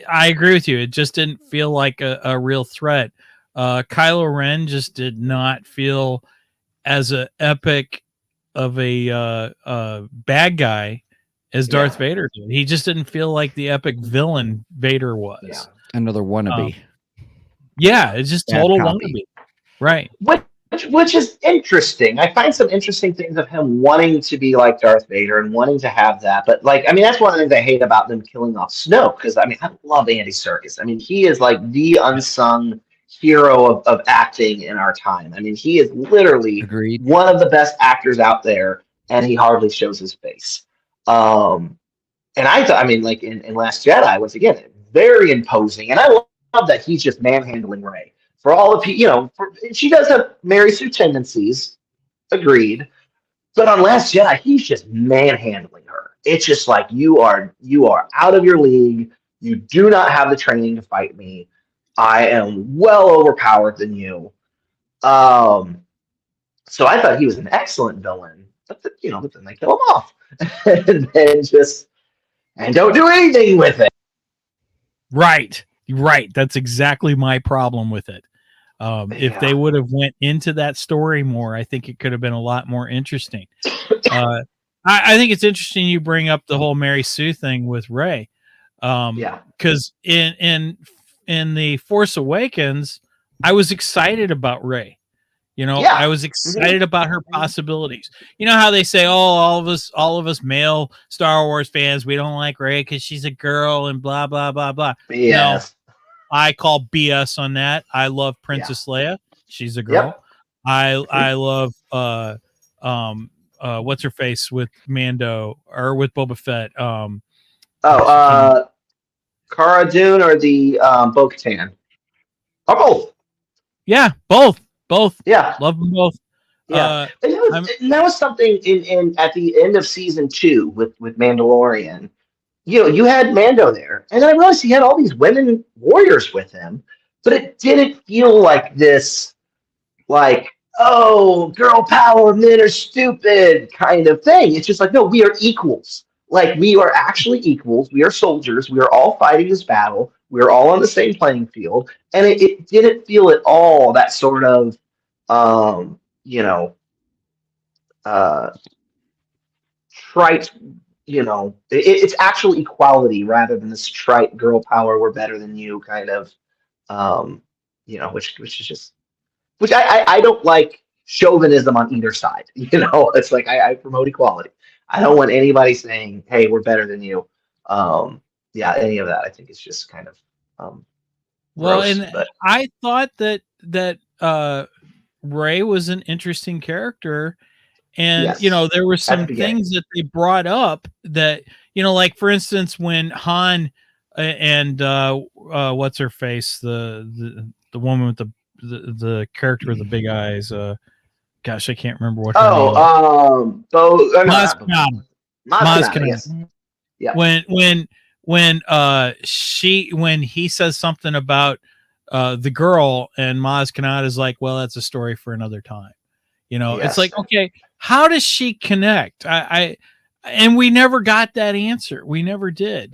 Speaker 3: I agree with you. It just didn't feel like a real threat. Kylo Ren just did not feel as a epic of a bad guy as Darth Vader did. He just didn't feel like the epic villain Vader was.
Speaker 2: Yeah.
Speaker 1: Another wannabe.
Speaker 3: It's just total wannabe. Right.
Speaker 2: Which is interesting. I find some interesting things of him wanting to be like Darth Vader and wanting to have that. But that's one of the things I hate about them killing off Snoke, because I love Andy Serkis. He is like the unsung hero of acting in our time. He is literally one of the best actors out there, and he hardly shows his face. And I thought, like in Last Jedi, once again, very imposing, and I love that he's just manhandling Rey. For all of she does have Mary Sue tendencies, agreed. But on Last Jedi, he's just manhandling her. It's just like you are out of your league. You do not have the training to fight me. I am well overpowered than you. So I thought he was an excellent villain. But then they kill him off, and then and don't do anything with it.
Speaker 3: Right. That's exactly my problem with it. If they would have went into that story more, I think it could have been a lot more interesting. I think it's interesting you bring up the whole Mary Sue thing with Rey. Because in the Force Awakens, I was excited about Rey. I was excited about her possibilities. You know how they say, "Oh, all of us male Star Wars fans, we don't like Rey because she's a girl and blah blah blah blah."
Speaker 2: Yes.
Speaker 3: No, I call BS on that. I love Princess Leia; she's a girl. Yep. I love what's her face with Mando or with Boba Fett.
Speaker 2: Cara Dune or the Bo-Katan, or both.
Speaker 3: Yeah, both.
Speaker 2: Yeah,
Speaker 3: love them both.
Speaker 2: Yeah, and that was something in at the end of season 2 with Mandalorian. You had Mando there, and then I realized he had all these women warriors with him, but it didn't feel like this, like, oh, girl power, men are stupid kind of thing. It's just like, no, we are equals. Like, we are actually equals. We are soldiers. We are all fighting this battle. We are all on the same playing field. And it didn't feel at all that sort of, trite, it's actual equality rather than this trite girl power, we're better than you kind of, which is just, which I don't like chauvinism on either side. It's like I promote equality. I don't want anybody saying, "Hey, we're better than you." Any of that, I think, is just kind of gross, but
Speaker 3: I thought that Rey was an interesting character, and there were some things that they brought up that like for instance when Han and what's her face, the woman with the character with the big eyes. Gosh, I can't remember what. Maz Kanata. Yeah. When he says something about the girl, and Maz Kanata is like, well, that's a story for another time. It's like, okay, how does she connect? And we never got that answer. We never did.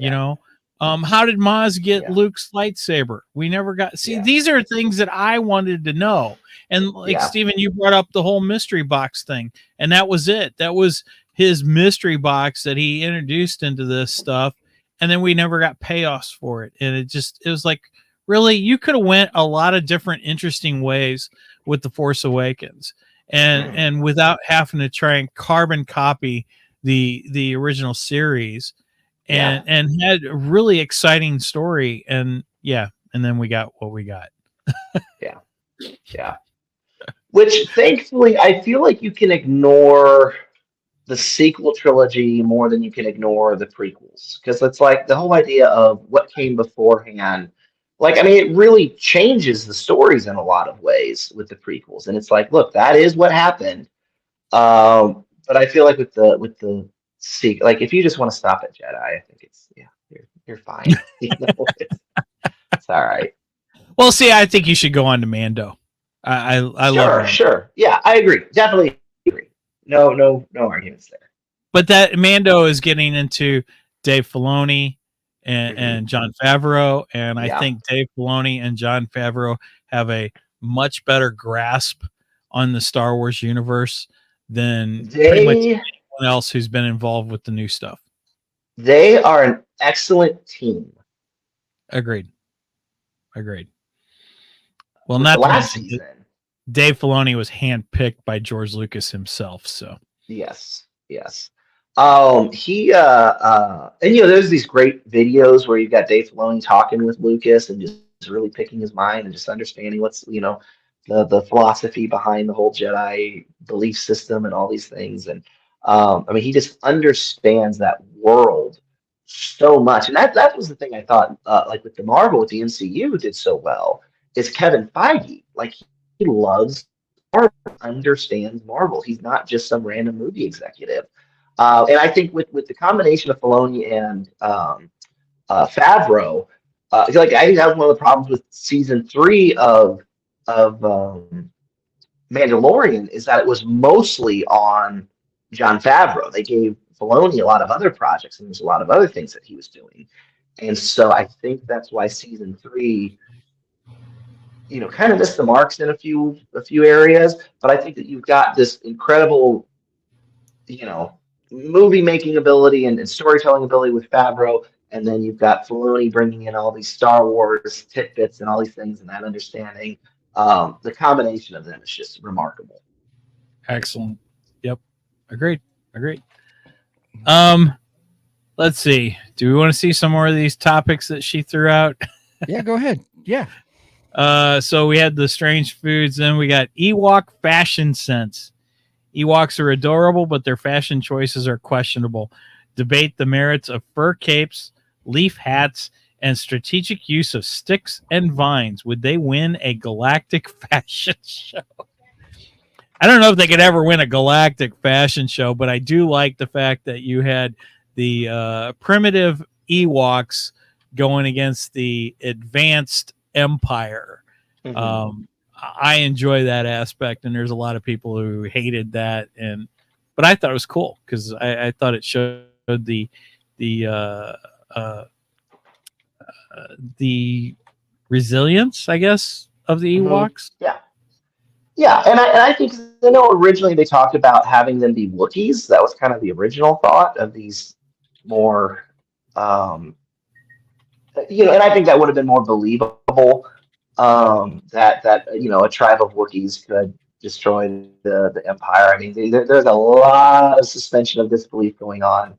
Speaker 3: How did Maz get Luke's lightsaber? We never got. See, these are things that I wanted to know. And like Steven, you brought up the whole mystery box thing, and that was it. That was his mystery box that he introduced into this stuff, and then we never got payoffs for it. And it was like, really, you could have went a lot of different interesting ways with The Force Awakens, and without having to try and carbon copy the original series, and had a really exciting story. And then we got what we got.
Speaker 2: Yeah. Which thankfully, I feel like you can ignore the sequel trilogy more than you can ignore the prequels, because it's like the whole idea of what came beforehand. Like, I mean, it really changes the stories in a lot of ways with the prequels, and it's like, look, that is what happened. But I feel like with the sequel, like if you just want to stop at Jedi, I think it's you're fine. It's all right.
Speaker 3: Well, see, I think you should go on to Mando. I love Mando.
Speaker 2: Sure. Yeah, I agree. Definitely agree. No arguments there.
Speaker 3: But that Mando is getting into Dave Filoni and Jon Favreau, and I think Dave Filoni and Jon Favreau have a much better grasp on the Star Wars universe than pretty much anyone else who's been involved with the new stuff.
Speaker 2: They are an excellent team.
Speaker 3: Agreed. Well, not
Speaker 2: last season,
Speaker 3: Dave Filoni was handpicked by George Lucas himself. So
Speaker 2: yes. He and there's these great videos where you've got Dave Filoni talking with Lucas and just really picking his mind and just understanding what's the philosophy behind the whole Jedi belief system and all these things. And I mean, he just understands that world so much. And that was the thing I thought, like with the MCU did so well, is Kevin Feige. Like, he loves Marvel, understands Marvel. He's not just some random movie executive. And I think with the combination of Filoni and Favreau, I think that was one of the problems with season 3 of Mandalorian, is that it was mostly on Jon Favreau. They gave Filoni a lot of other projects, and there's a lot of other things that he was doing. And so I think that's why season 3, kind of missed the marks in a few areas. But I think that you've got this incredible, movie making ability and storytelling ability with Favreau, and then you've got Filoni bringing in all these Star Wars tidbits and all these things and that understanding. The combination of them is just remarkable.
Speaker 3: Excellent. Yep. Agreed. Let's see. Do we want to see some more of these topics that she threw out?
Speaker 1: Yeah, go ahead. Yeah.
Speaker 3: So we had the strange foods, then we got Ewok fashion sense. Ewoks are adorable, but their fashion choices are questionable. Debate the merits of fur capes, leaf hats, and strategic use of sticks and vines. Would they win a galactic fashion show? I don't know if they could ever win a galactic fashion show, but I do like the fact that you had the primitive Ewoks going against the advanced Empire. I enjoy that aspect, and there's a lot of people who hated that, but I thought it was cool because I thought it showed the resilience, I guess, of the Ewoks.
Speaker 2: Yeah, and I think, I know originally they talked about having them be Wookiees. That was kind of the original thought of these more, and I think that would have been more believable. That a tribe of Wookiees could destroy the Empire. I mean, there's a lot of suspension of disbelief going on,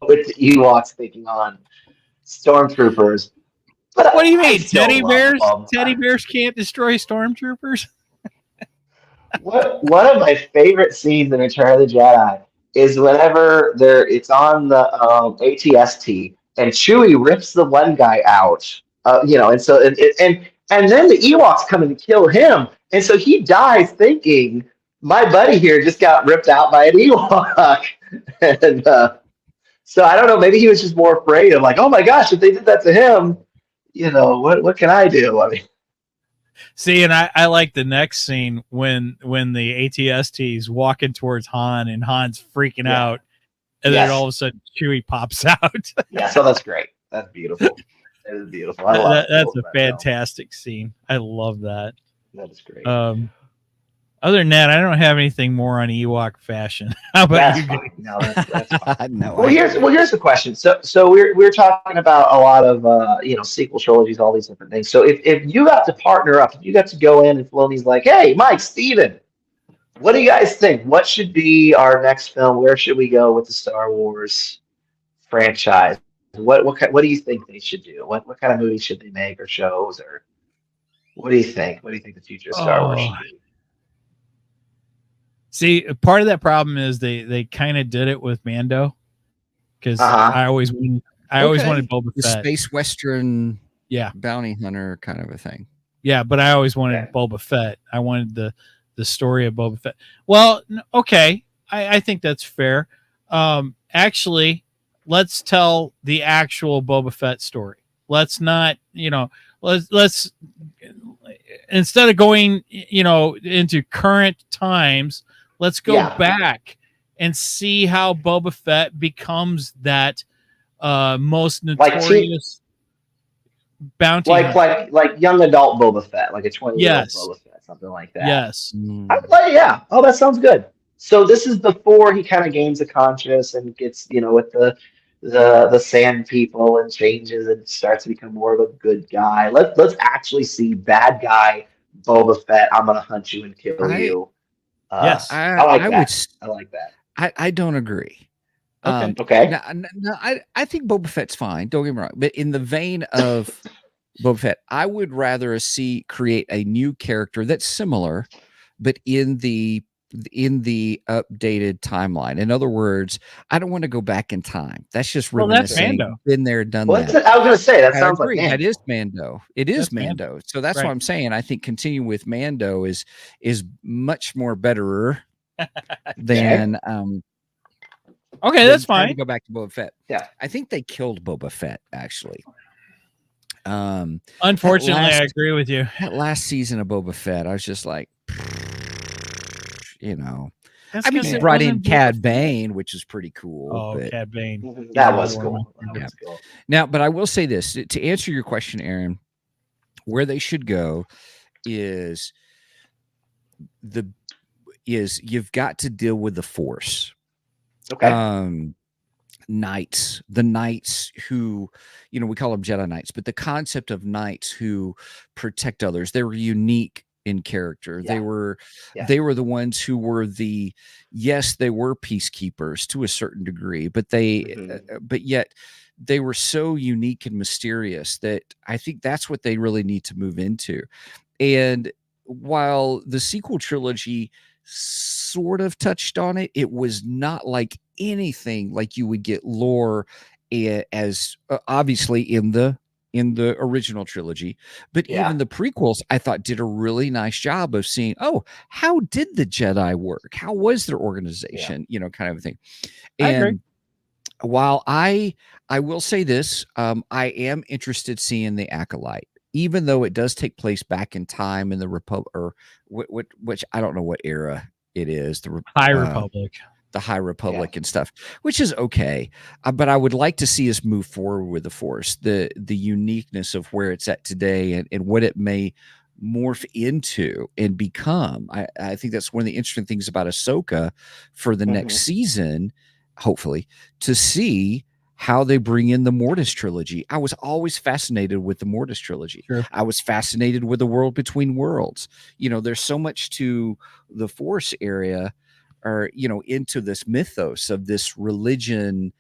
Speaker 2: with the Ewoks taking on stormtroopers. But
Speaker 3: what do you mean, teddy bears? Teddy bears can't destroy stormtroopers?
Speaker 2: One of my favorite scenes in Return of the Jedi is whenever it's on the ATST and Chewie rips the one guy out, and so and then the Ewoks come in to kill him, and so he dies thinking, my buddy here just got ripped out by an Ewok, and so I don't know, maybe he was just more afraid of, like, oh my gosh, if they did that to him, what can I do? I mean.
Speaker 3: See, and I like the next scene when the ATST's walking towards Han and Han's freaking out, and then all of a sudden Chewie pops out.
Speaker 2: Yeah, so that's great. That's beautiful. That is beautiful.
Speaker 3: That's a fantastic scene. I love that.
Speaker 2: That is great.
Speaker 3: Other than that, I don't have anything more on Ewok fashion. How about
Speaker 2: That's
Speaker 3: you guys?
Speaker 2: fine. No, that's fine.
Speaker 1: No,
Speaker 2: Well, here's the question. So we're talking about a lot of sequel trilogies, all these different things. So if you got to partner up, if you got to go in and Filoni's like, hey, Mike, Steven, what do you guys think? What should be our next film? Where should we go with the Star Wars franchise? What do you think they should do? What kind of movies should they make or shows or what do you think? What do you think the future of Star Wars
Speaker 3: Oh,
Speaker 2: should be?
Speaker 3: see, part of that problem is they kind of did it with Mando because I always wanted Boba
Speaker 1: the
Speaker 3: Fett.
Speaker 1: space western
Speaker 3: Yeah,
Speaker 1: bounty hunter kind of a thing.
Speaker 3: yeah, but I always wanted Boba Fett. I wanted the story of Boba Fett. Well, okay, I think that's fair. Actually, let's tell the actual Boba Fett story. Let's not, let's instead of going, into current times, let's go back and see how Boba Fett becomes that most notorious bounty hunter.
Speaker 2: Like young adult Boba Fett, like a 20-year-old Boba Fett, something like that.
Speaker 3: Yes.
Speaker 2: Yeah. Oh, that sounds good. So this is before he kind of gains a conscience and gets, with the sand people and changes and starts to become more of a good guy. Let's actually see bad guy Boba Fett. I'm gonna hunt you and kill you.
Speaker 3: Yes,
Speaker 2: I like that. I like that.
Speaker 1: I don't agree.
Speaker 3: Okay.
Speaker 2: Okay.
Speaker 1: No, I think Boba Fett's fine. Don't get me wrong, but in the vein of Boba Fett, I would rather create a new character that's similar, but in the updated timeline. In other words, I don't want to go back in time. That's just reminiscing.
Speaker 3: That's Mando.
Speaker 1: Been there, done that.
Speaker 2: I was going to say that sounds like
Speaker 1: that is Mando. It is Mando. So that's what I'm saying. I think continuing with Mando is much more betterer than
Speaker 3: okay, that's fine.
Speaker 1: To go back to Boba Fett.
Speaker 2: Yeah,
Speaker 1: I think they killed Boba Fett actually.
Speaker 3: Unfortunately, I agree with you.
Speaker 1: That last season of Boba Fett, I was just like,
Speaker 3: That's
Speaker 1: I mean, he brought in Cad Bane, which is pretty cool.
Speaker 3: Oh, Cad Bane.
Speaker 2: That was cool. That was cool.
Speaker 1: Now, but I will say this to answer your question, Aaron, where they should go is you've got to deal with the Force.
Speaker 2: Okay.
Speaker 1: The knights who, we call them Jedi Knights, but the concept of knights who protect others, they were unique in character.
Speaker 2: Yeah.
Speaker 1: They were the ones who were they were peacekeepers to a certain degree, but but yet they were so unique and mysterious that I think that's what they really need to move into. And while the sequel trilogy sort of touched on it, it was not like anything like you would get lore as obviously in the original trilogy, but even the prequels I thought did a really nice job of seeing, how did the Jedi work? How was their organization? Kind of a thing. And while I will say this, I am interested seeing the Acolyte, even though it does take place back in time in the Republic, or which I don't know what era it is. The
Speaker 3: High Republic.
Speaker 1: The High Republic and stuff, which is okay. But I would like to see us move forward with the Force, the uniqueness of where it's at today and what it may morph into and become. I think that's one of the interesting things about Ahsoka for the next season, hopefully, to see how they bring in the Mortis trilogy. I was always fascinated with the Mortis trilogy.
Speaker 3: Sure.
Speaker 1: I was fascinated with the World Between Worlds. There's so much to the Force area, or into this mythos of this religion,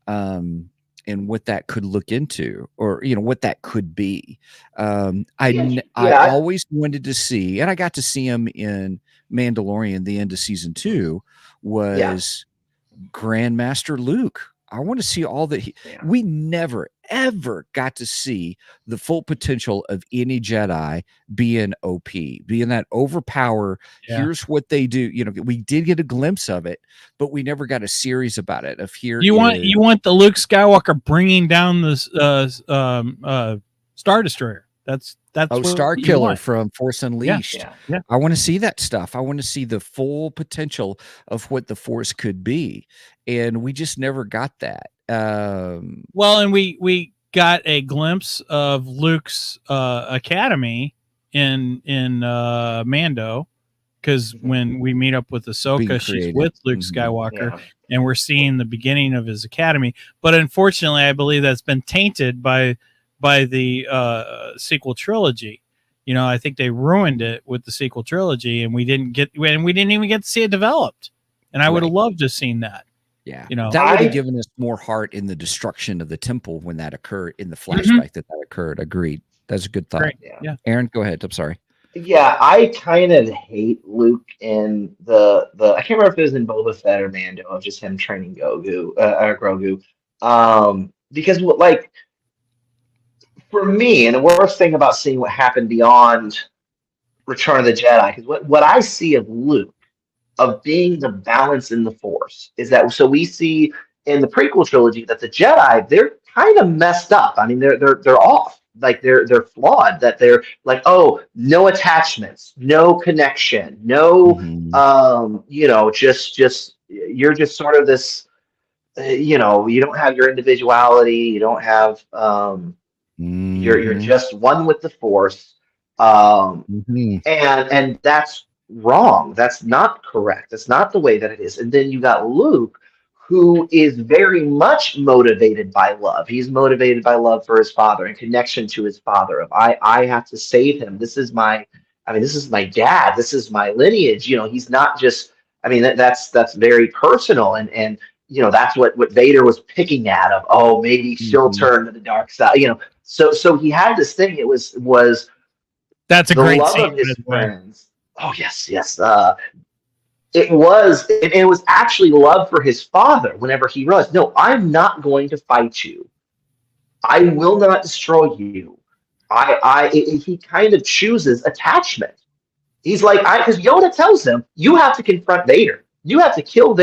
Speaker 1: and what that could look into, or what that could be. I always wanted to see, and I got to see him in Mandalorian. The end of season 2 was Grandmaster Luke. I want to see all that we never ever got to see the full potential of any Jedi being OP, being that overpower. Here's what they do. We did get a glimpse of it, but we never got a series about it. You
Speaker 3: want the Luke Skywalker bringing down this Star Destroyer. That's
Speaker 1: Star Killer from Force Unleashed.
Speaker 3: Yeah.
Speaker 1: I want to see that stuff. I want to see the full potential of what the Force could be, and we just never got that.
Speaker 3: Well, and we got a glimpse of Luke's academy in Mando, because when we meet up with Ahsoka, she's with Luke Skywalker, and we're seeing the beginning of his academy. But unfortunately, I believe that's been tainted by the sequel trilogy. You know, I think they ruined it with the sequel trilogy, and we didn't even get to see it developed. And I would have loved to have seen that.
Speaker 1: Yeah,
Speaker 3: you know,
Speaker 1: that would have given us more heart in the destruction of the temple when that occurred in the flashback that occurred. Agreed. That's a good thought.
Speaker 3: Great. Yeah.
Speaker 1: Aaron, go ahead. I'm sorry.
Speaker 2: Yeah, I kind of hate Luke in the I can't remember if it was in Boba Fett or Mando of just him training Grogu. Because like for me, and the worst thing about seeing what happened beyond Return of the Jedi, because what I see of Luke of being the balance in the Force is that we see in the prequel trilogy that the Jedi, they're kind of messed up. I mean, they're off. Like they're flawed, that they're like, oh, no attachments, no connection, no just you're just sort of this you don't have your individuality, you don't have you're just one with the Force. And that's wrong. That's not correct. That's not the way that it is. And then you got Luke, who is very much motivated by love. He's motivated by love for his father and connection to his father. Of I have to save him. This is my dad. This is my lineage. He's not just. I mean, that's very personal, and that's what Vader was picking at. Of maybe she'll turn to the dark side. So he had this thing. It was
Speaker 3: that's a
Speaker 2: the
Speaker 3: great
Speaker 2: love
Speaker 3: scene
Speaker 2: of his friends. Oh yes. It was actually love for his father whenever he realized, no, I'm not going to fight you. I will not destroy you. He kind of chooses attachment. He's like, because Yoda tells him, you have to confront Vader. You have to kill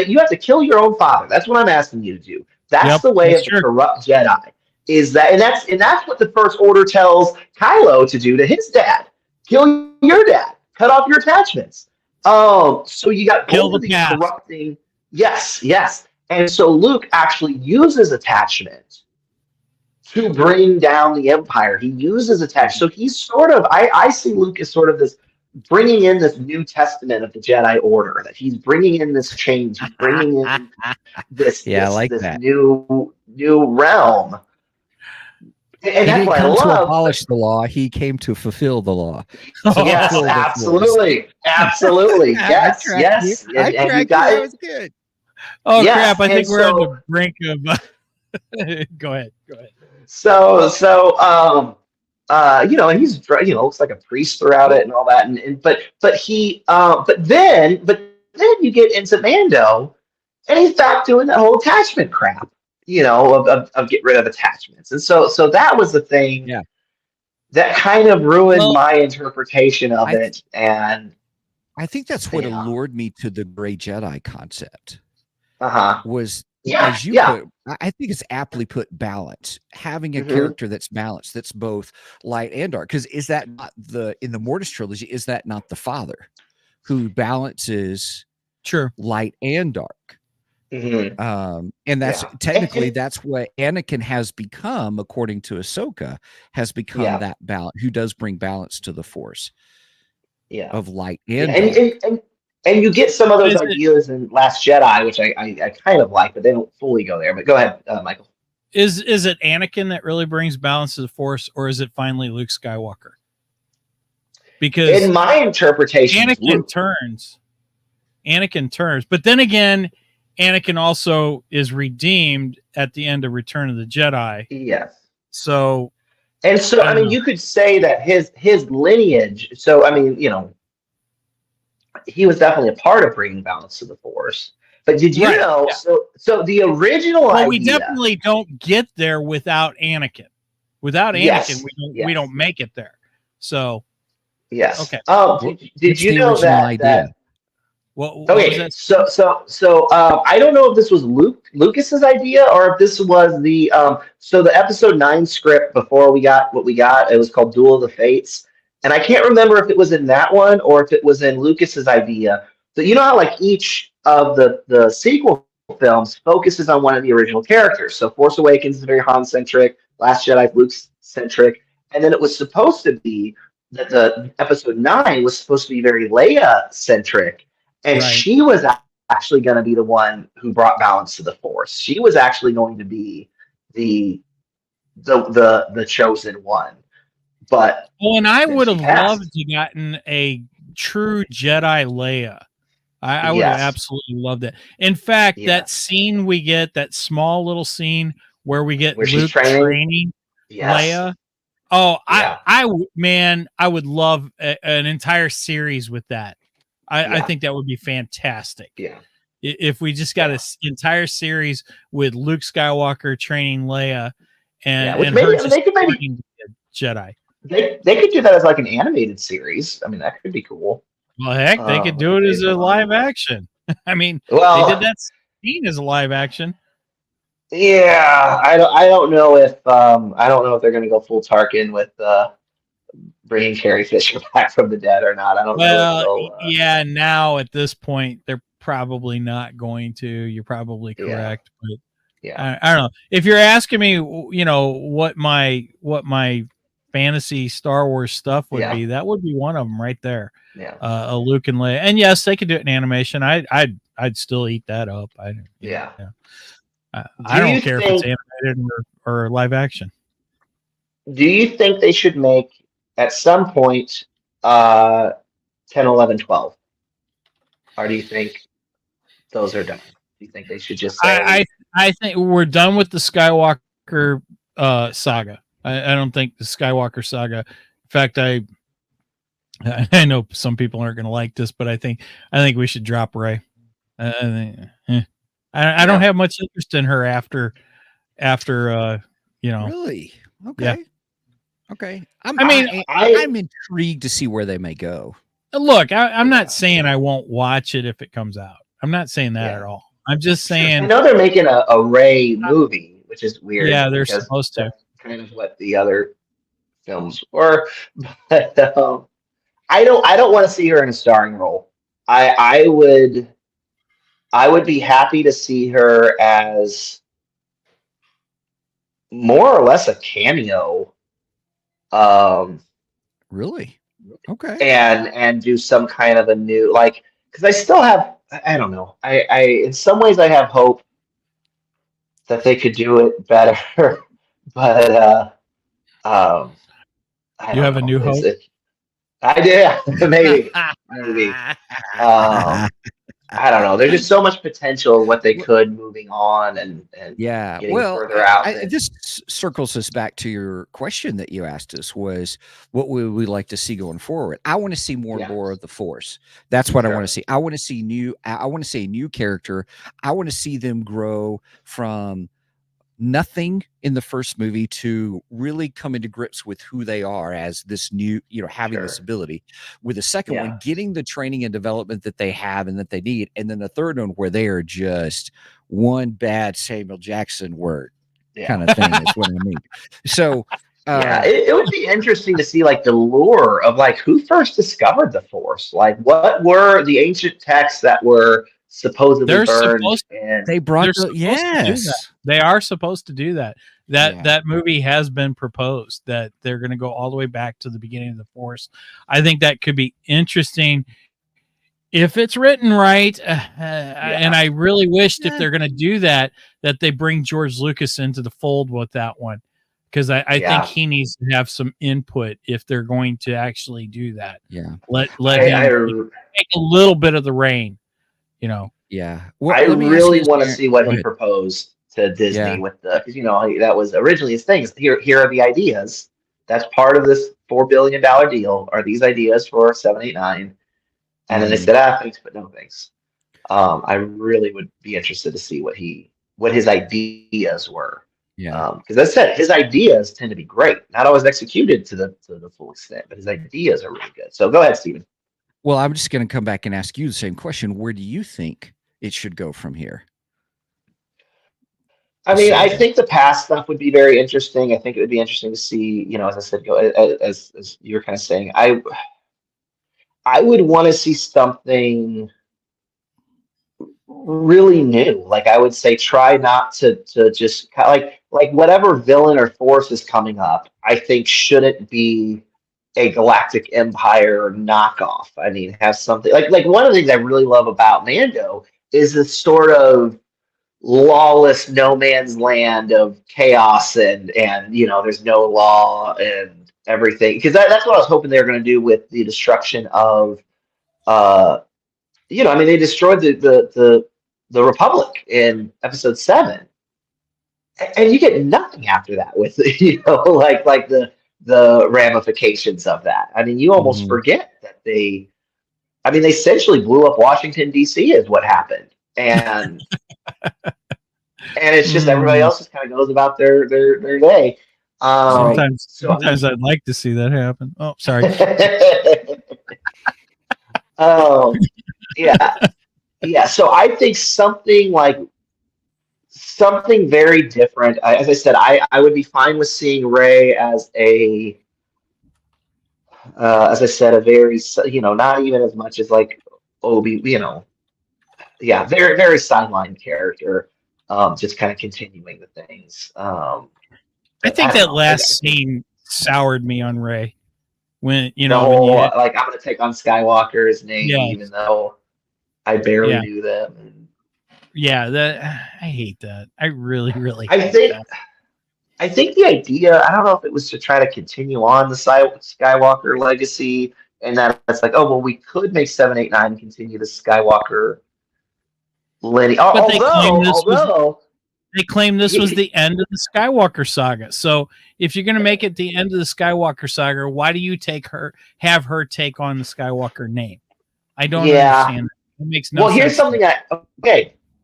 Speaker 2: your own father. That's what I'm asking you to do. That's the way of the corrupt Jedi. Is that, and that's what the First Order tells Kylo to do to his dad. Kill your dad. Cut off your attachments. So you got both of these corrupting. Yes. And so Luke actually uses attachment to bring down the Empire. He uses attachment. So he's sort of, I see Luke as sort of this, bringing in this New Testament of the Jedi Order, that he's bringing in this change. He's bringing in this new realm. And
Speaker 1: he didn't come to abolish the law. He came to fulfill the law.
Speaker 2: So yes, absolutely. Yes.
Speaker 1: That was good.
Speaker 3: Oh, yes, crap. I think we're on the brink of... Go ahead.
Speaker 2: So and he's, looks like a priest throughout it and all that. But then you get into Mando, and he's back doing that whole attachment crap. Of get rid of attachments. And so that was the thing that kind of ruined my interpretation of it. And
Speaker 1: I think that's what allured me to the Gray Jedi concept. Was,
Speaker 2: as you
Speaker 1: put, I think it's aptly put, balance. Having a character that's balanced, that's both light and dark. Because is that not in the Mortis trilogy, is that not the father who balances light and dark? And that's technically that's what Anakin has become, according to Ahsoka, has become that balance, who does bring balance to the Force of light and
Speaker 2: and you get some of those ideas in Last Jedi, which I kind of like, but they don't fully go there. But go ahead, Michael.
Speaker 3: Is it Anakin that really brings balance to the Force, or is it finally Luke Skywalker? Because
Speaker 2: in my interpretation,
Speaker 3: Anakin turns, but then again, Anakin also is redeemed at the end of Return of the Jedi.
Speaker 2: Yes.
Speaker 3: So
Speaker 2: I mean, you could say that his lineage. So I mean, he was definitely a part of bringing balance to the Force. But did you know? Yeah. So the original idea.
Speaker 3: We definitely don't get there without Anakin. Without Anakin, we don't make it there. So.
Speaker 2: Yes.
Speaker 3: Okay.
Speaker 2: Did you know that?
Speaker 3: What
Speaker 2: okay, so I don't know if this was Lucas's idea or if this was the the episode 9 script before we got what we got. It was called Duel of the Fates, and I can't remember if it was in that one or if it was in Lucas's idea. So you know how like each of the sequel films focuses on one of the original characters. So Force Awakens is very Han centric, Last Jedi Luke centric, and then it was supposed to be that the episode 9 was supposed to be very Leia centric, and
Speaker 3: Right.
Speaker 2: she was actually going to be the one who brought balance to the Force. She was actually going to be the chosen one. But
Speaker 3: well, and I
Speaker 2: then
Speaker 3: would
Speaker 2: she
Speaker 3: have
Speaker 2: passed.
Speaker 3: loved to gotten a true Jedi Leia. I would have absolutely loved it. In fact, that scene we get, that small little scene where we get
Speaker 2: where she's
Speaker 3: Luke training Leia. Oh, I would love an entire series with that. I think that would be fantastic.
Speaker 2: Yeah.
Speaker 3: If we just got an entire series with Luke Skywalker training Leia and her just training Jedi.
Speaker 2: They could do that as like an animated series. I mean, that could be cool.
Speaker 3: Well, heck, they could do it as a live action. I mean, they did that scene as a live action.
Speaker 2: Yeah, I don't know if they're going to go full Tarkin with bringing Carrie Fisher back from the dead or not. I don't know.
Speaker 3: Yeah, now at this point, they're probably not going to. You're probably correct, but I don't know. If you're asking me, what my fantasy Star Wars stuff would be, that would be one of them right there.
Speaker 2: Yeah,
Speaker 3: a Luke and Leia, and yes, they could do it in animation. I'd still eat that up. I don't care if it's animated or live action.
Speaker 2: Do you think they should make at some point 10, 11, 12? Or do you think those are done? Do you think they should just say
Speaker 3: I think we're done with the Skywalker saga. I don't think the Skywalker saga. In fact, I know some people aren't going to like this, but I think we should drop Rey. I don't have much interest in her after
Speaker 1: Really? Okay.
Speaker 3: Yeah.
Speaker 1: Okay. I'm intrigued to see where they may go.
Speaker 3: Look, I'm not saying I won't watch it if it comes out. I'm not saying that at all. I'm just saying.
Speaker 2: I know they're making a Rey movie, which is weird.
Speaker 3: Yeah, they're supposed to.
Speaker 2: That's kind of what the other films were, but I don't want to see her in a starring role. I would be happy to see her as more or less a cameo.
Speaker 1: Really? Okay.
Speaker 2: And do some kind of a new, because I still have, I don't know. I in some ways I have hope that they could do it better, but
Speaker 3: you have a new hope.
Speaker 2: I did. Maybe. I don't know. There's just so much potential in what they could moving on and getting further out.
Speaker 1: This circles us back to your question that you asked us, was what would we like to see going forward? I want to see more and more of the Force. That's what I want to see. I want to see a new character. I want to see them grow from nothing in the first movie to really come into grips with who they are as this new, having this ability. With the second one, getting the training and development that they have and that they need. And then the third one where they are just one bad Samuel Jackson word kind of thing is what I mean. So
Speaker 2: it would be interesting to see the lore of who first discovered the Force. What were the ancient texts that were supposedly burned?
Speaker 1: They brought
Speaker 3: they are supposed to do that. That movie has been proposed that they're going to go all the way back to the beginning of the Force. I think that could be interesting if it's written right. And I really wished if they're going to do that they bring George Lucas into the fold with that one, because I think he needs to have some input if they're going to actually do that. Let him take a little bit of the reign.
Speaker 1: Well,
Speaker 2: I really want to see what he proposed to Disney with because that was originally his thing. Here are the ideas. That's part of this $4 billion deal. Are these ideas for 789? And then they said, thanks, but no thanks. I really would be interested to see what his ideas were. Because as I said, his ideas tend to be great, not always executed to the full extent, but his ideas are really good. So go ahead, Stephen.
Speaker 1: Well, I'm just going to come back and ask you the same question. Where do you think it should go from here?
Speaker 2: I mean, I think the past stuff would be very interesting. I think it would be interesting to see, as I said, go as you were kind of saying. I would want to see something really new. I would say, try not to just like whatever villain or force is coming up. I think shouldn't be a Galactic Empire knockoff. I mean, have something like one of the things I really love about Mando is this sort of lawless no man's land of chaos and there's no law and everything, because that's what I was hoping they were going to do with the destruction of I mean, they destroyed the Republic in Episode 7, and you get nothing after that with like the ramifications of that. I mean, you almost forget that they essentially blew up Washington D.C. is what happened, and it's just everybody else just kind of goes about their day.
Speaker 3: Sometimes I'd like to see that happen. Oh, sorry.
Speaker 2: Oh, yeah. So I think something very different. As I said, I would be fine with seeing Rey as as I said, a very, not even as much as like Obi, very, very sideline character, just kind of continuing the things.
Speaker 3: I think that last scene soured me on Rey. When
Speaker 2: when I'm going to take on Skywalker's name, even though I barely knew them. And,
Speaker 3: I hate that. I really, really.
Speaker 2: I think the idea, I don't know if it was to try to continue on the Skywalker legacy, and that it's like, oh well, we could make 7, 8, 9 continue the Skywalker lineage.
Speaker 3: But they claim this was the end of the Skywalker saga. So if you're going to make it the end of the Skywalker saga, why do you have her take on the Skywalker name? I don't understand that. It makes no sense.
Speaker 2: Well, here's something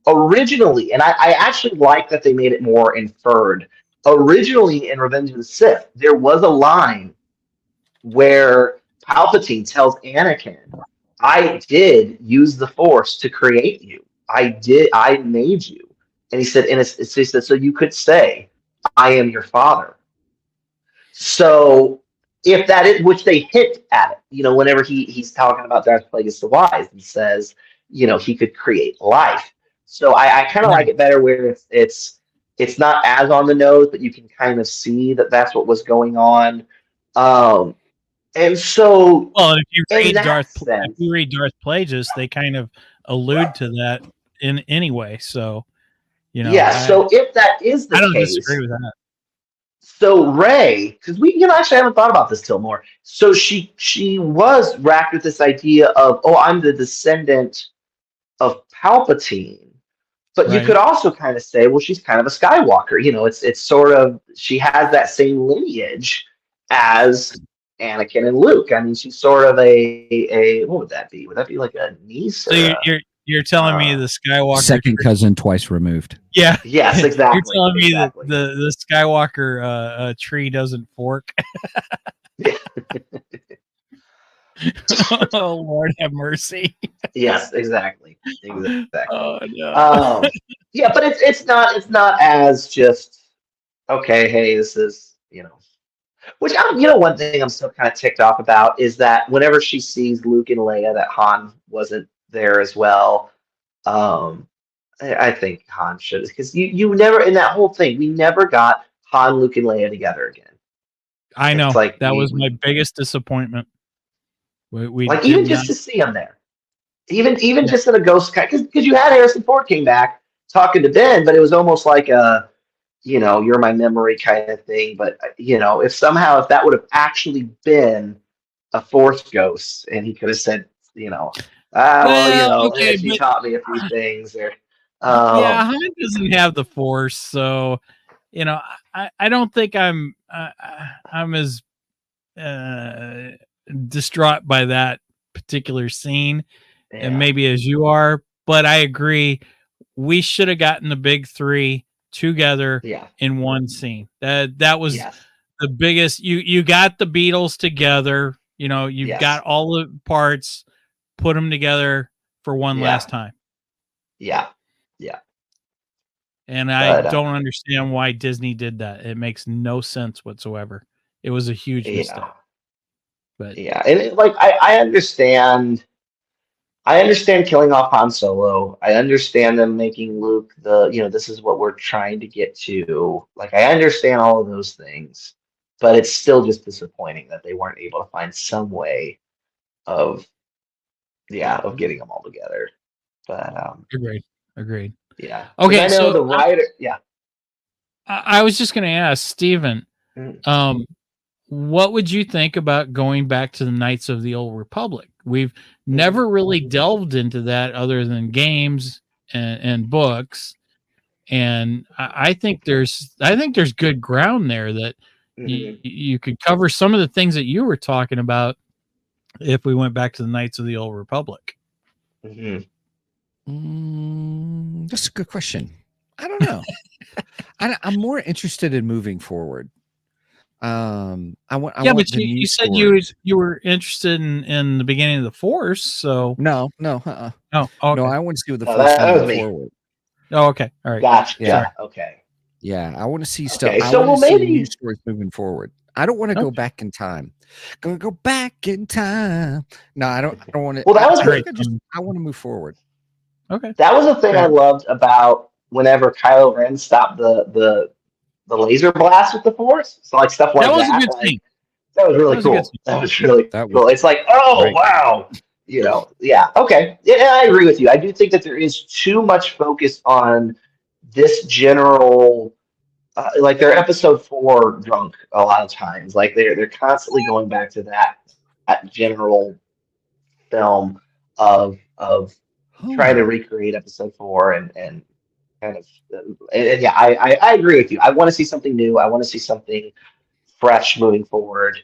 Speaker 2: originally, and I actually like that they made it more inferred. Originally in Revenge of the Sith, there was a line where Palpatine tells Anakin, I did use the Force to create you. I made you. And he said, he said, so you could say, I am your father. So if that is, which they hint at it, whenever he's talking about Darth Plagueis the Wise, and says, he could create life. So I kind of like it better where it's not as on the nose, but you can kind of see that that's what was going on. And so,
Speaker 3: well, if you read Darth Plagueis, they kind of allude to that in any way. So.
Speaker 2: So if that is the case,
Speaker 3: I don't disagree with that.
Speaker 2: So Rey, because we actually haven't thought about this till more. So she was racked with this idea of, I'm the descendant of Palpatine, but you could also kind of say, well, she's kind of a Skywalker. It's sort of, she has that same lineage as Anakin and Luke. I mean, she's sort of a what would that be? Would that be like a niece?
Speaker 3: So you're telling me the Skywalker
Speaker 1: second cousin twice removed.
Speaker 3: Yeah.
Speaker 2: Yes, exactly.
Speaker 3: You're telling me that the Skywalker tree doesn't fork. Oh Lord, have mercy.
Speaker 2: Yes, exactly.
Speaker 3: Oh no.
Speaker 2: But it's not as just okay. Hey, this is Which one thing I'm still kind of ticked off about is that whenever she sees Luke and Leia, that Han wasn't there as well. I think Han should, because you never, in that whole thing, we never got Han, Luke, and Leia together again.
Speaker 3: I know, that was my biggest disappointment. We
Speaker 2: even just to see him there, even just in a ghost, because you had Harrison Ford came back talking to Ben, but it was almost like a you're my memory kind of thing. But if that would have actually been a Force ghost, and he could have said, she taught me a few things. Or
Speaker 3: Han doesn't have the Force, so I don't think I'm as distraught by that particular scene, and maybe as you are. But I agree, we should have gotten the big three together in one scene. That was the biggest. You got the Beatles together. You've got all the parts. Put them together for one last time.
Speaker 2: Yeah.
Speaker 3: And I don't understand why Disney did that. It makes no sense whatsoever. It was a huge mistake. But
Speaker 2: and I understand killing off Han Solo. I understand them making Luke this is what we're trying to get to. I understand all of those things. but it's still just disappointing that they weren't able to find some way of getting them all together. But
Speaker 3: Agreed.
Speaker 2: yeah. 'Cause
Speaker 3: Okay,
Speaker 2: I know
Speaker 3: so
Speaker 2: the writer. Yeah.
Speaker 3: I was just going to ask Stephen,
Speaker 2: Mhm.
Speaker 3: what would you think about going back to the Knights of the Old Republic? We've never really delved into that other than games and books, and I think there's good ground there that you could cover some of the things that you were talking about if we went back to the Knights of the Old Republic.
Speaker 1: That's a good question. I don't know. I'm more interested in moving forward. I want
Speaker 3: But
Speaker 1: the new
Speaker 3: you said
Speaker 1: stories.
Speaker 3: you were interested in the beginning of the Force, so
Speaker 1: No.
Speaker 3: oh, okay.
Speaker 1: No, I want to see what the
Speaker 2: No,
Speaker 1: Force
Speaker 2: that was
Speaker 1: moving
Speaker 2: me.
Speaker 1: forward.
Speaker 3: Oh, okay. All right.
Speaker 2: Gotcha.
Speaker 1: Yeah.
Speaker 2: Okay.
Speaker 1: Yeah, I want to see stuff.
Speaker 2: Okay.
Speaker 1: I
Speaker 2: So
Speaker 1: want to see new
Speaker 2: maybe.
Speaker 1: stories moving forward. I don't want to go back in time. Gonna go back in time. No, I don't want to.
Speaker 2: Well, that was
Speaker 3: great.
Speaker 1: I want to move forward.
Speaker 3: Okay.
Speaker 2: That was the thing I loved about whenever Kylo Ren stopped the laser blast with the Force. So like stuff like that.
Speaker 3: That was a good thing.
Speaker 2: That was really cool. That was really cool. It's like, oh wow, yeah, okay, yeah, I agree with you. I do think that there is too much focus on this general, like they're episode 4 drunk a lot of times. Like they're constantly going back to that general film of trying to recreate episode 4 and kind of and yeah, I agree with you. I want to see something new. I want to see something fresh moving forward.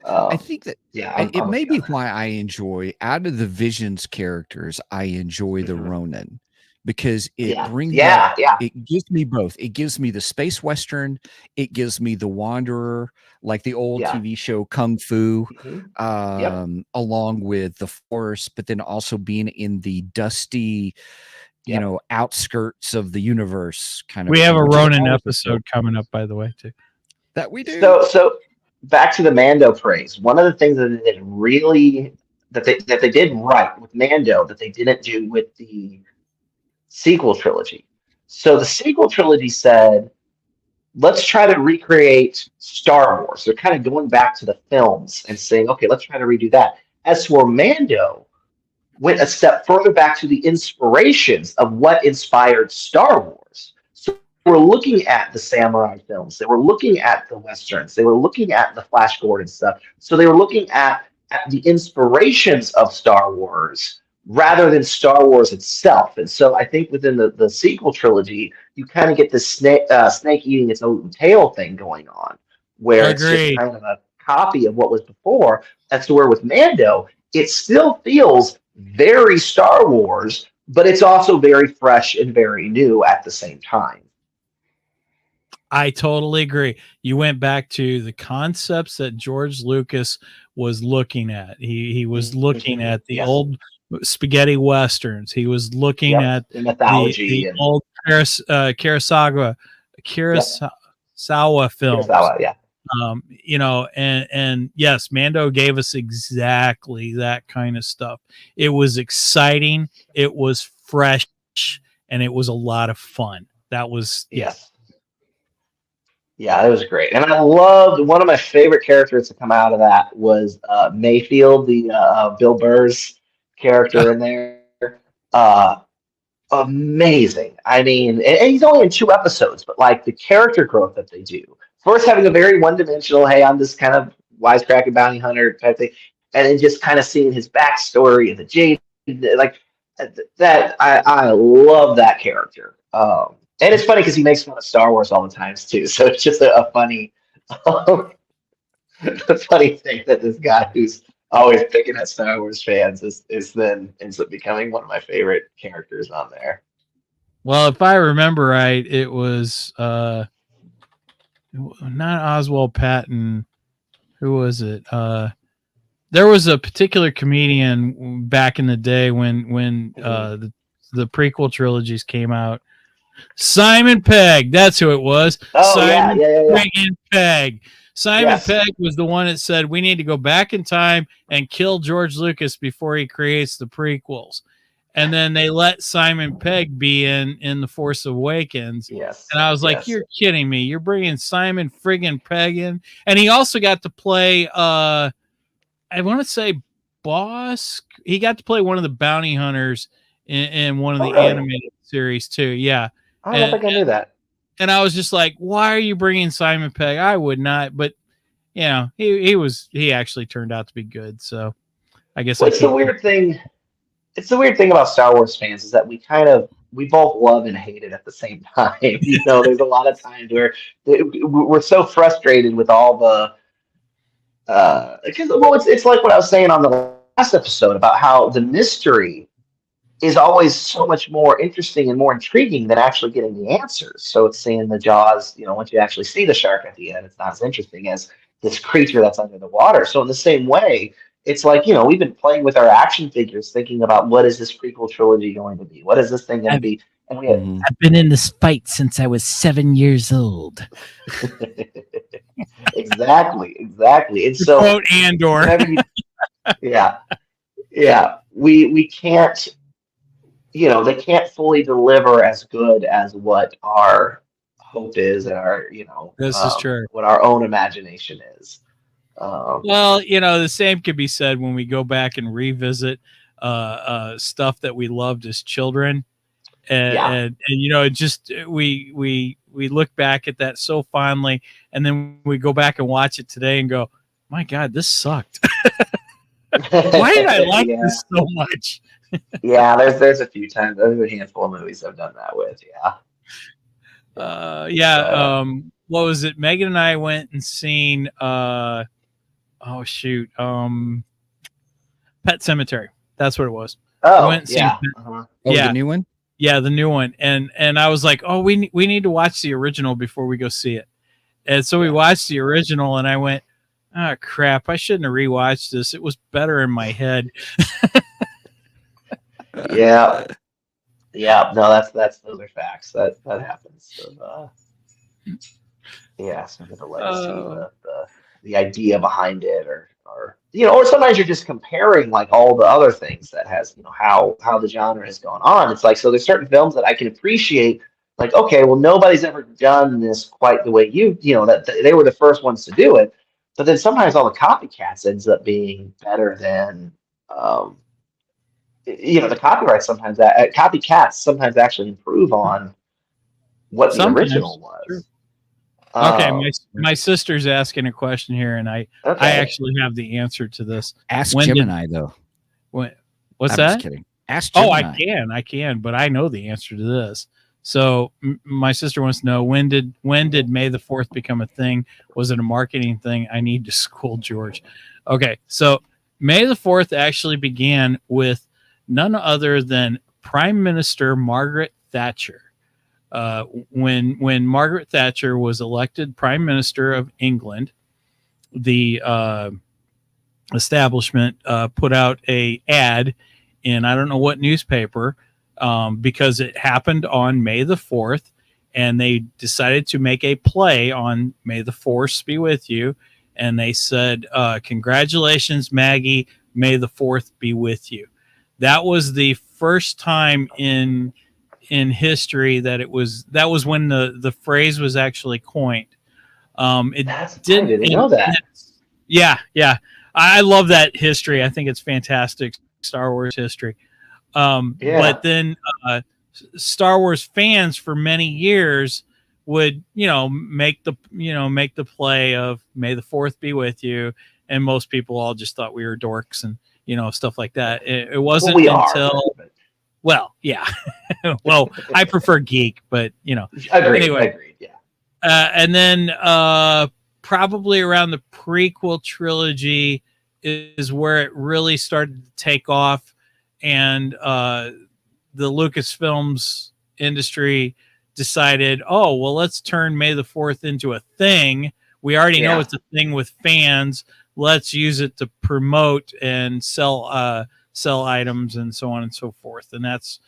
Speaker 1: I think that
Speaker 2: I'm
Speaker 1: it may
Speaker 2: with you
Speaker 1: be
Speaker 2: on that.
Speaker 1: why I enjoy out of the Visions characters. I enjoy the Ronin because it brings it gives me both. It gives me the space western. It gives me the Wanderer, like the old TV show Kung Fu, along with the Force, but then also being in the dusty, outskirts of the universe kind of.
Speaker 3: We have a Ronin episode coming up, by the way, too.
Speaker 1: That we do.
Speaker 2: So back to the Mando praise. One of the things that they really that they did right with Mando that they didn't do with the sequel trilogy. So the sequel trilogy said, let's try to recreate Star Wars. They're kind of going back to the films and saying, okay, let's try to redo that. As for Mando, went a step further back to the inspirations of what inspired Star Wars. So we're looking at the samurai films. They were looking at the westerns. They were looking at the Flash Gordon stuff. So they were looking at the inspirations of Star Wars rather than Star Wars itself. And so I think within the sequel trilogy, you kind of get this snake eating its own tail thing going on, where it's just kind of a copy of what was before. That's where with Mando, it still feels very Star Wars, but it's also very fresh and very new at the same time.
Speaker 3: I totally agree. You went back to the concepts that George Lucas was looking at. He was looking at the old spaghetti westerns. He was looking at
Speaker 2: the mythology
Speaker 3: the old Kurosawa films. And yes, Mando gave us exactly that kind of stuff. It was exciting, it was fresh, and it was a lot of fun. That was
Speaker 2: Yeah, it was great. And I loved one of my favorite characters to come out of that was Mayfield, the Bill Burr's character in there. Amazing. I mean, and he's only in 2 episodes, but like the character growth that they do. First, having a very one-dimensional, hey, I'm this kind of wisecracking bounty hunter type thing, and then just kind of seeing his backstory and the Jade, like that. I love that character. And it's funny because he makes fun of Star Wars all the times too. So it's just a funny, a funny thing that this guy who's always picking at Star Wars fans is then ends up becoming one of my favorite characters on there.
Speaker 3: Well, if I remember right, it was not Oswald Patton. Who was it? There was a particular comedian back in the day when the prequel trilogies came out. Simon Pegg, that's who it was. Simon Pegg. Simon Pegg was the one that said we need to go back in time and kill George Lucas before he creates the prequels. And then they let Simon Pegg be in The Force Awakens.
Speaker 2: Yes.
Speaker 3: And I was like, you're kidding me. You're bringing Simon friggin' Pegg in. And he also got to play, I want to say Boss. He got to play one of the bounty hunters in one of the animated series too. Yeah.
Speaker 2: I don't think I knew that.
Speaker 3: And I was just like, why are you bringing Simon Pegg? I would not. But, you know, he actually turned out to be good. So I guess
Speaker 2: it's the weird thing. It's the weird thing about Star Wars fans is that we both love and hate it at the same time. You know, there's a lot of times where we're so frustrated with all the because it's like what I was saying on the last episode about how the mystery is always so much more interesting and more intriguing than actually getting the answers. So it's seeing the Jaws, you know, once you actually see the shark at the end, it's not as interesting as this creature that's under the water. So in the same way, it's like, you know, we've been playing with our action figures, thinking about what is this prequel trilogy going to be? What is this thing going to be? And
Speaker 3: I've been in this fight since I was 7 years old.
Speaker 2: Exactly. And so,
Speaker 3: quote Andor.
Speaker 2: we can't, you know, they can't fully deliver as good as what our hope is and our, you know,
Speaker 3: this is true.
Speaker 2: What our own imagination is.
Speaker 3: Well, you know, the same could be said when we go back and revisit stuff that we loved as children, and you know, it just we look back at that so fondly, and then we go back and watch it today and go, my God, this sucked. Why did I like this so much?
Speaker 2: Yeah, there's a few times, there's a handful of movies I've done that with.
Speaker 3: What was it? Megan and I went and seen Pet Cemetery. That's what it was.
Speaker 1: The new one.
Speaker 3: Yeah, the new one. And I was like, oh, we need to watch the original before we go see it. And so we watched the original, and I went, oh crap, I shouldn't have rewatched this. It was better in my head.
Speaker 2: Yeah. No, those are facts. That happens. So, some of the legacy, the idea behind it, or you know, or sometimes you're just comparing like all the other things that has, you know, how the genre has gone on. It's like, so there's certain films that I can appreciate, like, okay, well, nobody's ever done this quite the way you know, that they were the first ones to do it. But then sometimes all the copycats ends up being better than, you know, the copyright sometimes that copycats sometimes actually improve on what the original was.
Speaker 3: True. Okay, my sister's asking a question here, and I actually have the answer to this.
Speaker 1: Ask Gemini, though.
Speaker 3: What's
Speaker 1: I'm
Speaker 3: that?
Speaker 1: Just kidding. Ask Gemini.
Speaker 3: Oh, I can, but I know the answer to this. So my sister wants to know, when did May the 4th become a thing? Was it a marketing thing? I need to school George. Okay, so May the 4th actually began with none other than Prime Minister Margaret Thatcher. When Margaret Thatcher was elected Prime Minister of England, the establishment put out a ad in, I don't know what newspaper, because it happened on May the 4th, and they decided to make a play on May the Force be with you. And they said, congratulations, Maggie, May the 4th be with you. That was the first time in history that was when the phrase was actually coined. I didn't know that. Yeah. I love that history. I think it's fantastic Star Wars history. But then Star Wars fans for many years would, you know, make the play of May the 4th be with you, and most people all just thought we were dorks and, you know, stuff like that. It wasn't until well, yeah. Well, I prefer geek, but, you know.
Speaker 2: Agreed, yeah.
Speaker 3: And then probably around the prequel trilogy is where it really started to take off, and the Lucasfilms industry decided, oh, well, let's turn May the 4th into a thing. We already know it's a thing with fans. Let's use it to promote and sell items and so on and so forth. And that's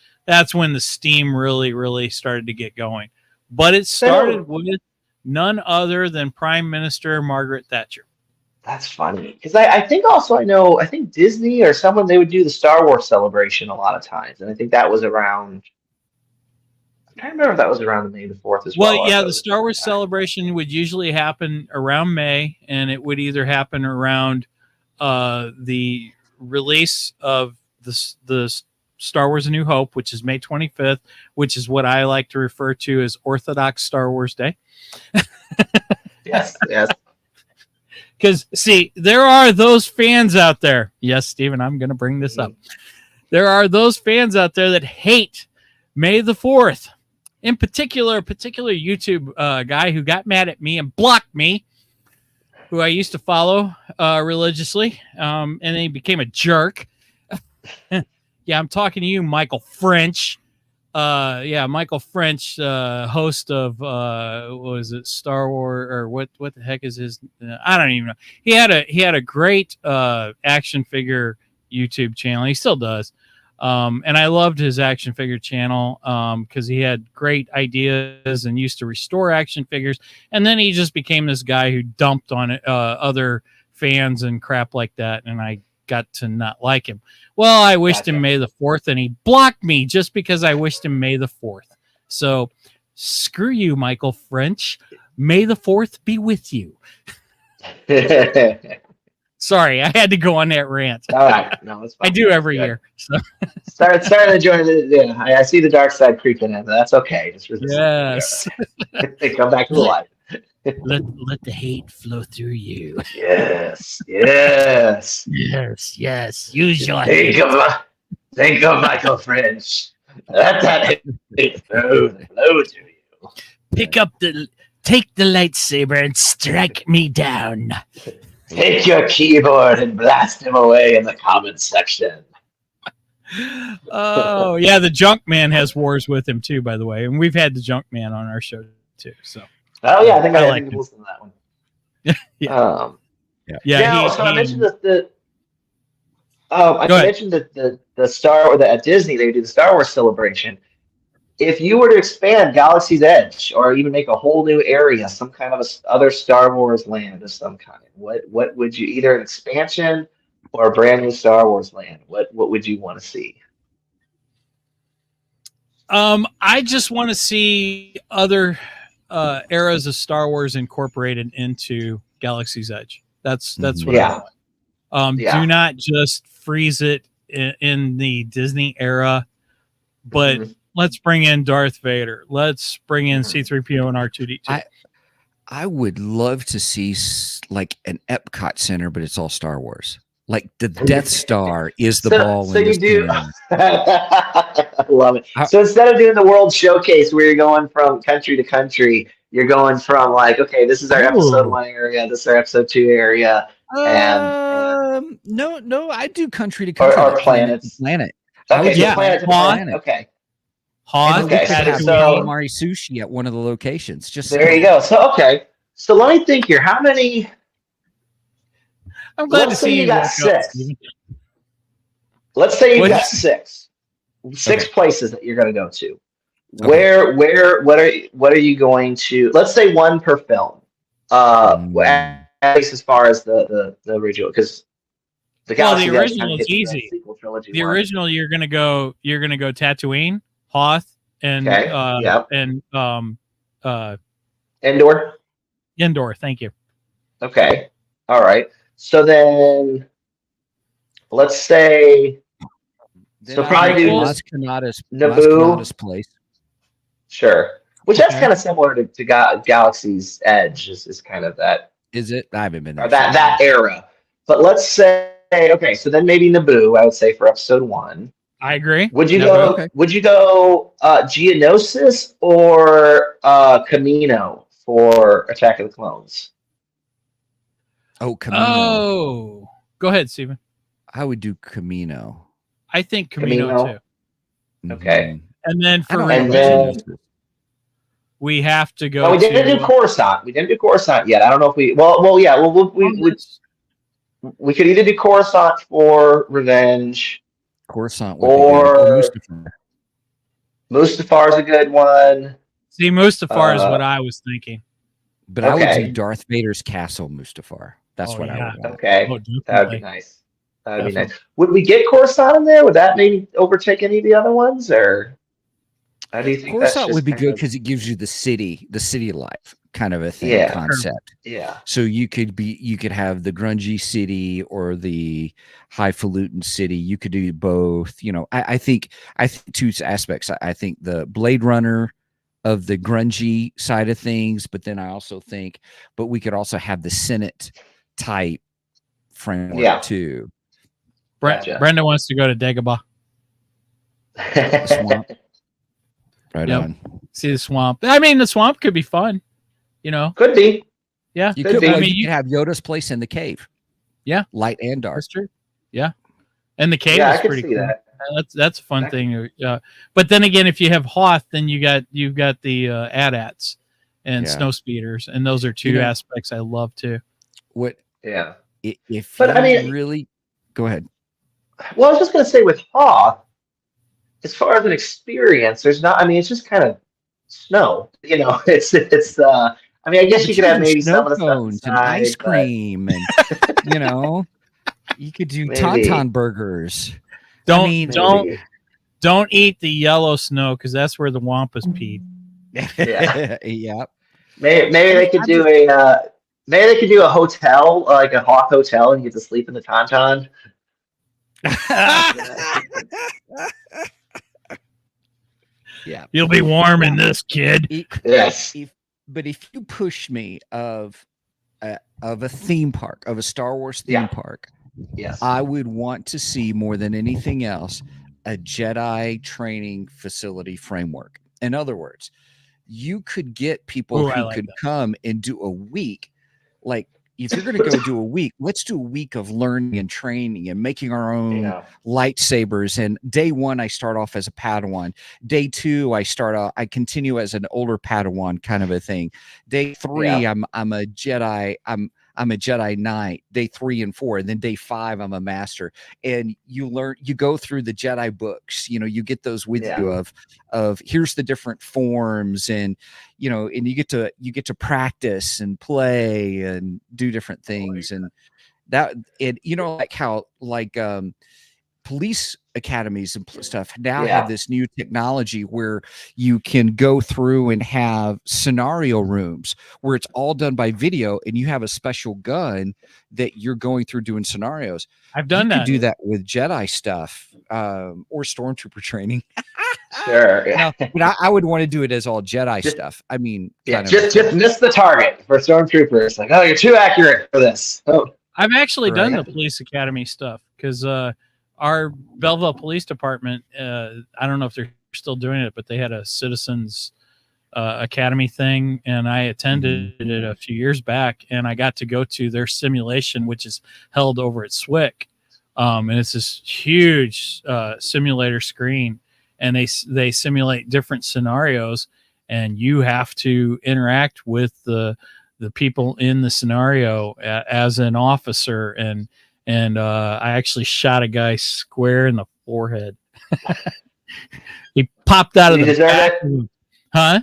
Speaker 3: when the steam really started to get going. But it started with none other than Prime Minister Margaret Thatcher.
Speaker 2: That's funny because I think also I think Disney or someone they would do the Star Wars celebration a lot of times, and I think that was around. I'm trying to remember if that was around the May the 4th as
Speaker 3: Well,
Speaker 2: well. Or if
Speaker 3: yeah,
Speaker 2: that
Speaker 3: the
Speaker 2: was a
Speaker 3: Star
Speaker 2: different
Speaker 3: Wars
Speaker 2: time.
Speaker 3: celebration would usually happen around May, and it would either happen around the release of the Star Wars: A New Hope, which is May 25th, which is what I like to refer to as Orthodox Star Wars Day.
Speaker 2: Yes, yes.
Speaker 3: Because, see, there are those fans out there. Yes, Stephen, I'm going to bring this up. There are those fans out there that hate May the 4th. In particular, a particular YouTube guy who got mad at me and blocked me, who I used to follow religiously, and then he became a jerk. Yeah, I'm talking to you, Michael French. Michael French, host of what was it, Star Wars, or what the heck is his? I don't even know. He had a great action figure YouTube channel. He still does. And I loved his action figure channel because he had great ideas and used to restore action figures. And then he just became this guy who dumped on other fans and crap like that. And I got to not like him. Well, I wished him May the 4th, and he blocked me just because I wished him May the 4th. So screw you, Michael French. May the 4th be with you. Sorry, I had to go on that rant.
Speaker 2: All right, no, it's fine.
Speaker 3: I do every year. So.
Speaker 2: Starting to join the. Yeah, I see the dark side creeping in. But that's okay. Just resist
Speaker 3: Yes.
Speaker 2: it. Come back to life.
Speaker 3: Let the hate flow through you.
Speaker 2: Yes, yes,
Speaker 3: yes. Use your
Speaker 2: think of Michael French. Let that hate flow to you.
Speaker 3: Take the lightsaber and strike me down.
Speaker 2: Take your keyboard and blast him away in the comments section.
Speaker 3: Oh yeah, the Junk Man has wars with him too, by the way, and we've had the Junk Man on our show too. So.
Speaker 2: Oh yeah, I think I
Speaker 3: like
Speaker 2: think listen to that one.
Speaker 3: Yeah.
Speaker 2: So I mentioned I mentioned that at Disney they do the Star Wars celebration. If you were to expand Galaxy's Edge or even make a whole new area, some kind of other Star Wars land of some kind, what would you, either an expansion or a brand new Star Wars land? What would you want to see?
Speaker 3: I just want to see other eras of Star Wars incorporated into Galaxy's Edge. That's what I want. Do not just freeze it in the Disney era, but let's bring in Darth Vader. Let's bring in C-3PO and R2-D2.
Speaker 1: I would love to see like an Epcot Center, but it's all Star Wars. Like the Death Star is the ball.
Speaker 2: So you do. I love it. So instead of doing the World Showcase where you're going from country to country, you're going from like, okay, this is our episode 1 area, this is our episode 2 area, and
Speaker 1: no, I do country to country
Speaker 2: or planets.
Speaker 1: Planet.
Speaker 2: Okay, so planet to planet. Okay.
Speaker 3: Hoth.
Speaker 1: Okay,
Speaker 2: so
Speaker 1: calamari sushi at one of the locations. Just
Speaker 2: there you go. So so let me think here. How many?
Speaker 3: I'm glad to see
Speaker 2: you got 6. Let's say you got 6 places that you're going to go to. Okay. What are you going to? Let's say 1 per film. At least as far as the original, because the
Speaker 3: original is easy. The original, you're gonna go Tatooine, Hoth, and
Speaker 2: Endor.
Speaker 3: Endor. Thank you.
Speaker 2: Okay. All right. So then, let's say. So probably do
Speaker 1: Naboo place.
Speaker 2: Sure. Which that's kind of similar to Galaxy's Edge. Is kind of that.
Speaker 1: Is it? I haven't been there.
Speaker 2: Or that era. But let's say, okay, so then maybe Naboo, I would say, for episode 1.
Speaker 3: I agree.
Speaker 2: Would you go Geonosis or Camino for Attack of the Clones?
Speaker 1: Oh, Camino.
Speaker 3: Oh. Go ahead, Steven.
Speaker 1: I would do Camino.
Speaker 3: I think Camino too.
Speaker 2: Okay.
Speaker 3: And then we have to go.
Speaker 2: We didn't do Coruscant. We didn't do Coruscant yet. I don't know if we. Well, yeah. Well, we could either do Coruscant for Revenge,
Speaker 1: Coruscant, or
Speaker 2: Mustafar is a good one.
Speaker 3: See, Mustafar is what I was thinking.
Speaker 1: But I would do Darth Vader's castle, Mustafar. That's what I would want.
Speaker 2: Okay,
Speaker 3: Oh,
Speaker 2: that would be
Speaker 3: definitely.
Speaker 2: nice. That would be nice. Would we get Coruscant in there? Would that maybe overtake any of the other ones, or how do you think that's
Speaker 1: Coruscant would
Speaker 2: just
Speaker 1: be
Speaker 2: kind
Speaker 1: good
Speaker 2: of?
Speaker 1: because it gives you the city life kind of a thing
Speaker 2: Yeah,
Speaker 1: concept.
Speaker 2: yeah,
Speaker 1: So you could have the grungy city or the highfalutin city. You could do both. You know, I think two aspects. I think the Blade Runner of the grungy side of things, but then I also think, but we could also have the Senate type framework
Speaker 2: yeah.
Speaker 1: too.
Speaker 2: Gotcha.
Speaker 3: Brenda wants to go to Dagobah.
Speaker 1: The swamp. Right
Speaker 3: Yep.
Speaker 1: on.
Speaker 3: See the swamp. I mean, the swamp could be fun. You know.
Speaker 2: Could be.
Speaker 3: Yeah.
Speaker 1: You
Speaker 2: Could
Speaker 1: could,
Speaker 2: be.
Speaker 1: well,
Speaker 3: I mean,
Speaker 1: you could have Yoda's place in the cave.
Speaker 3: Yeah.
Speaker 1: Light and dark.
Speaker 3: That's true. Yeah. And the cave
Speaker 2: Yeah,
Speaker 3: is
Speaker 2: I could
Speaker 3: pretty
Speaker 2: see
Speaker 3: cool.
Speaker 2: that.
Speaker 3: That's a fun thing. But then again, if you have Hoth, then you've got the AT-ATs and
Speaker 1: Yeah.
Speaker 3: snow speeders, and those are two aspects I love too.
Speaker 1: What?
Speaker 2: Yeah.
Speaker 1: If
Speaker 2: But,
Speaker 1: you
Speaker 2: I mean-
Speaker 1: really go ahead.
Speaker 2: Well, I was just gonna say with Hoth, as far as an experience, there's not. I mean, it's just kind of snow. You know, it's. I mean, I guess you could have maybe some of the stuff
Speaker 1: cones and ice
Speaker 2: inside, but
Speaker 1: cream, and you know, you could do
Speaker 2: Maybe.
Speaker 1: tauntaun burgers.
Speaker 3: Don't
Speaker 1: mean,
Speaker 2: maybe.
Speaker 3: don't eat the yellow snow because that's where the Wampus peed.
Speaker 2: Yeah.
Speaker 1: Yep.
Speaker 2: Maybe they could do maybe they could do a hotel, like a Hoth hotel, and you get to sleep in the tauntaun.
Speaker 1: Yeah.
Speaker 3: You'll be warm in this, kid.
Speaker 2: Yes.
Speaker 1: But if you push me of a theme park, of a Star Wars theme park,
Speaker 2: Yes.
Speaker 1: I would want to see more than anything else a Jedi training facility framework. In other words, you could get people
Speaker 3: Ooh, I
Speaker 1: who
Speaker 3: like
Speaker 1: could
Speaker 3: that.
Speaker 1: come and do a week. Like, if you're going to go do a week, let's do a week of learning and training and making our own
Speaker 2: Yeah.
Speaker 1: lightsabers. And day one, I start off as a Padawan. Day two, I continue as an older Padawan kind of a thing. Day three, I'm a Jedi. I'm a Jedi Knight. Day 3 and 4, and then day 5, I'm a master. And you go through the Jedi books. You know, you get those with you of here's the different forms, and you know, and you get to practice and play and do different things, and that it you know like how police academies and stuff now have this new technology where you can go through and have scenario rooms where it's all done by video, and you have a special gun that you're going through doing scenarios.
Speaker 3: I've done
Speaker 1: You
Speaker 3: that.
Speaker 1: could do that with Jedi stuff, or stormtrooper training.
Speaker 2: Sure. Yeah.
Speaker 1: No, but I would want to do it as all Jedi stuff. I mean,
Speaker 2: Yeah. Just miss the target for stormtroopers. Like, oh, you're too accurate for this. Oh.
Speaker 3: I've actually done the
Speaker 1: Right.
Speaker 3: police academy stuff because our Belleville Police Department, I don't know if they're still doing it, but they had a citizens academy thing, and I attended it a few years back, and I got to go to their simulation, which is held over at SWIC, and it's this huge simulator screen, and they simulate different scenarios, and you have to interact with the people in the scenario as an officer, and I actually shot a guy square in the forehead. He popped out
Speaker 2: Did
Speaker 3: of
Speaker 2: he
Speaker 3: the
Speaker 2: deserve
Speaker 3: back
Speaker 2: it?
Speaker 3: of, huh?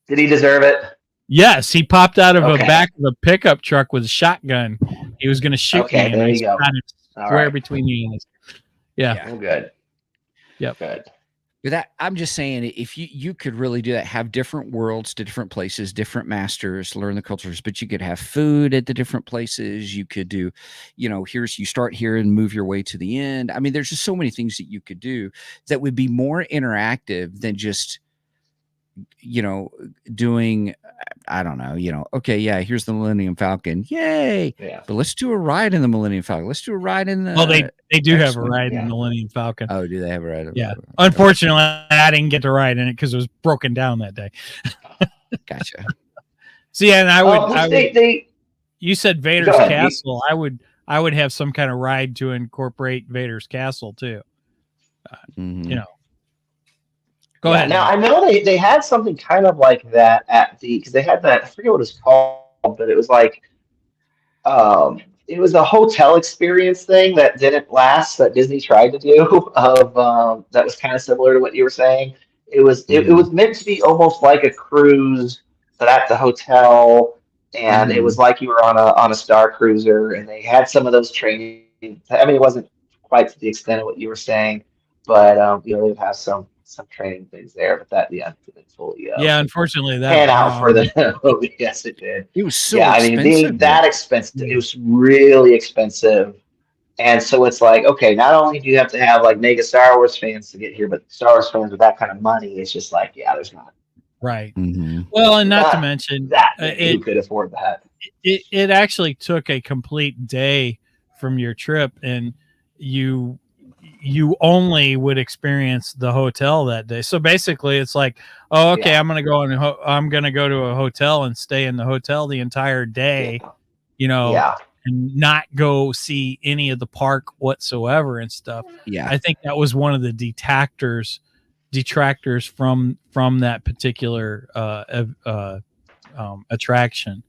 Speaker 2: Did he deserve it?
Speaker 3: Yes, he popped out of
Speaker 2: Okay.
Speaker 3: a back of a pickup truck with a shotgun. He was going to shoot
Speaker 2: Okay,
Speaker 3: me, and
Speaker 2: there
Speaker 3: I
Speaker 2: you go.
Speaker 3: shot him
Speaker 2: All
Speaker 3: square
Speaker 2: right.
Speaker 3: between the eyes. Yeah.
Speaker 2: Oh, good.
Speaker 3: Yep.
Speaker 2: Good.
Speaker 1: But that I'm just saying, if you could really do that, have different worlds to different places, different masters, learn the cultures, but you could have food at the different places. You could do, you know, you start here and move your way to the end. I mean, there's just so many things that you could do that would be more interactive than just, you know, doing, I don't know, you know, okay, yeah, here's the Millennium Falcon. Yay.
Speaker 2: Yeah.
Speaker 1: But let's do a ride in the Millennium Falcon. Let's do a ride in the
Speaker 3: Well, they do have a
Speaker 1: X-Wing.
Speaker 3: ride in
Speaker 2: Yeah.
Speaker 3: the Millennium Falcon.
Speaker 1: Oh, do they have a ride?
Speaker 3: Yeah. Unfortunately, I didn't get to ride in it because it was broken down that day.
Speaker 1: Gotcha.
Speaker 3: See, and
Speaker 2: They
Speaker 3: you said Vader's
Speaker 2: Go ahead,
Speaker 3: Castle. I would have some kind of ride to incorporate Vader's Castle too.
Speaker 1: Mhm.
Speaker 3: You know. Go ahead.
Speaker 2: Now I know they had something kind of like that because they had that, I forget what it was called, but it was like it was a hotel experience thing that didn't last that Disney tried to do of that was kind of similar to what you were saying. It was it was meant to be almost like a cruise, but at the hotel and it was like you were on a Star Cruiser, and they had some of those training. I mean, it wasn't quite to the extent of what you were saying, but they would have some training things there. But that didn't fully
Speaker 3: unfortunately that
Speaker 2: pan out for the movie. Yes, it did.
Speaker 1: It was so
Speaker 2: I
Speaker 1: expensive.
Speaker 2: mean, being that expensive, it was really expensive. And so it's like, okay, not only do you have to have like mega Star Wars fans to get here, but Star Wars fans with that kind of money, it's just like, yeah, there's not.
Speaker 3: Right. Well, and not to mention
Speaker 2: that who could afford that.
Speaker 3: It actually took a complete day from your trip, and you only would experience the hotel that day. So basically, it's like, oh, okay, I'm gonna go to a hotel and stay in the hotel the entire day, and not go see any of the park whatsoever and stuff.
Speaker 1: Yeah,
Speaker 3: I think that was one of the detractors from that particular attraction.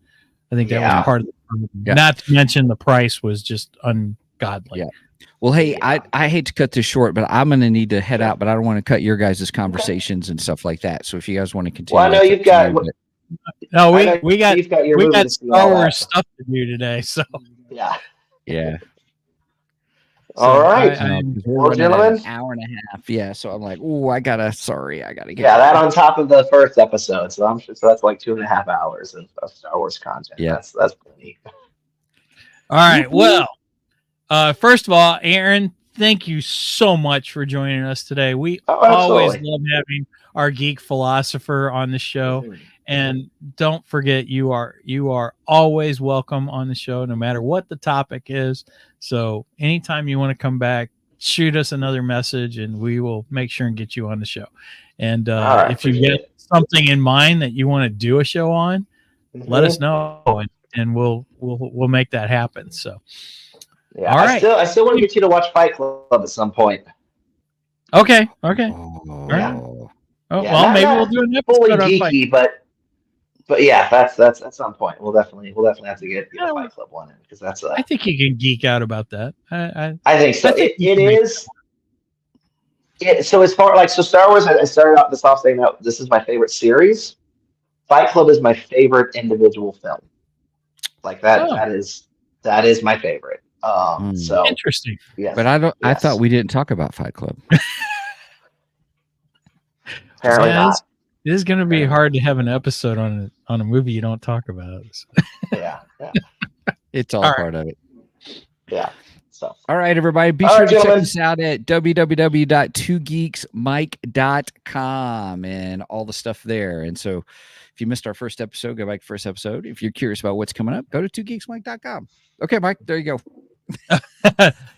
Speaker 3: I think that was part of the problem. Not to mention the price was just ungodly.
Speaker 1: Yeah. Well, hey, I hate to cut this short, but I'm going to need to head out, but I don't want to cut your guys' conversations and stuff like that. So if you guys want to continue.
Speaker 2: Well, I know you've got.
Speaker 3: We got Star Wars stuff to do today. So
Speaker 1: yeah.
Speaker 2: All right.
Speaker 1: Well, gentlemen, an hour and a half. Yeah. So I'm like, oh, I gotta get.
Speaker 2: Yeah, that on top of the first episode. So that's like 2.5 hours of Star Wars content.
Speaker 1: Yeah.
Speaker 2: That's plenty.
Speaker 3: All right. Well, first of all, Aaron, thank you so much for joining us today. We always love having our Geek Philosopher on the show. And don't forget, you are always welcome on the show, no matter what the topic is. So anytime you want to come back, shoot us another message, and we will make sure and get you on the show. And if you get something in mind that you want to do a show on, let us know, and we'll make that happen. So,
Speaker 2: all right. I still want to get you to watch Fight Club at some point.
Speaker 3: Okay. All right. Well, maybe we'll do an episode on
Speaker 2: geeky, but yeah, that's at some point. We'll definitely have to get a Fight Club one in, because that's.
Speaker 3: I think you can geek out about that.
Speaker 2: I think so. It is. So as far Star Wars, I started off this off saying that this is my favorite series. Fight Club is my favorite individual film. Like that. Oh. That is my favorite. So
Speaker 3: interesting.
Speaker 2: Yes.
Speaker 1: But I thought we didn't talk about Fight Club.
Speaker 2: Apparently not.
Speaker 3: It is going to be hard to have an episode on a movie you don't talk about.
Speaker 2: Yeah.
Speaker 1: It's all part of it.
Speaker 2: Yeah. So,
Speaker 1: all right, everybody. Be sure to check us out at www.twogeeksmike.com and all the stuff there. And so if you missed our first episode, go back to first episode. If you're curious about what's coming up, go to twogeeksmike.com. Okay, Mike, there you go.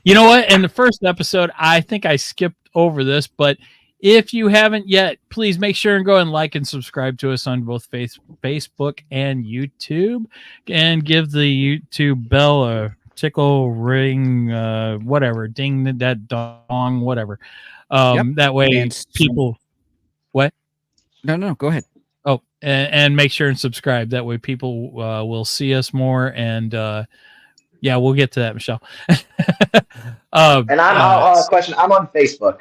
Speaker 3: You know what? In the first episode, I think I skipped over this, but if you haven't yet, please make sure and go and like and subscribe to us on both Facebook and YouTube, and give the YouTube bell a tickle, ring, whatever, ding that dong, whatever. That way people. What?
Speaker 1: No, go ahead.
Speaker 3: Oh, and make sure and subscribe. That way people will see us more, and we'll get to that, Michelle.
Speaker 2: And I'm question. I'm on Facebook.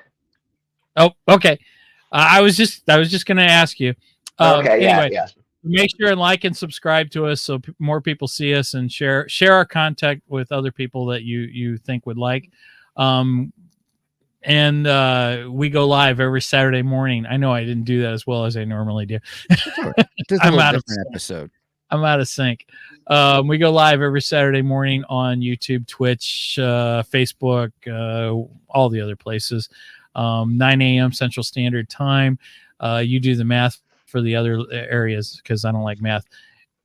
Speaker 3: Oh, okay. I was just going to ask you.
Speaker 2: Okay.
Speaker 3: Anyway,
Speaker 2: yeah.
Speaker 3: Make sure and like and subscribe to us so more people see us, and share our content with other people that you think would like. And we go live every Saturday morning. I know I didn't do that as well as I normally do. I'm out of episode. I'm out of sync. We go live every Saturday morning on YouTube, Twitch, Facebook, all the other places. 9 a.m. Central Standard Time. You do the math for the other areas, because I don't like math.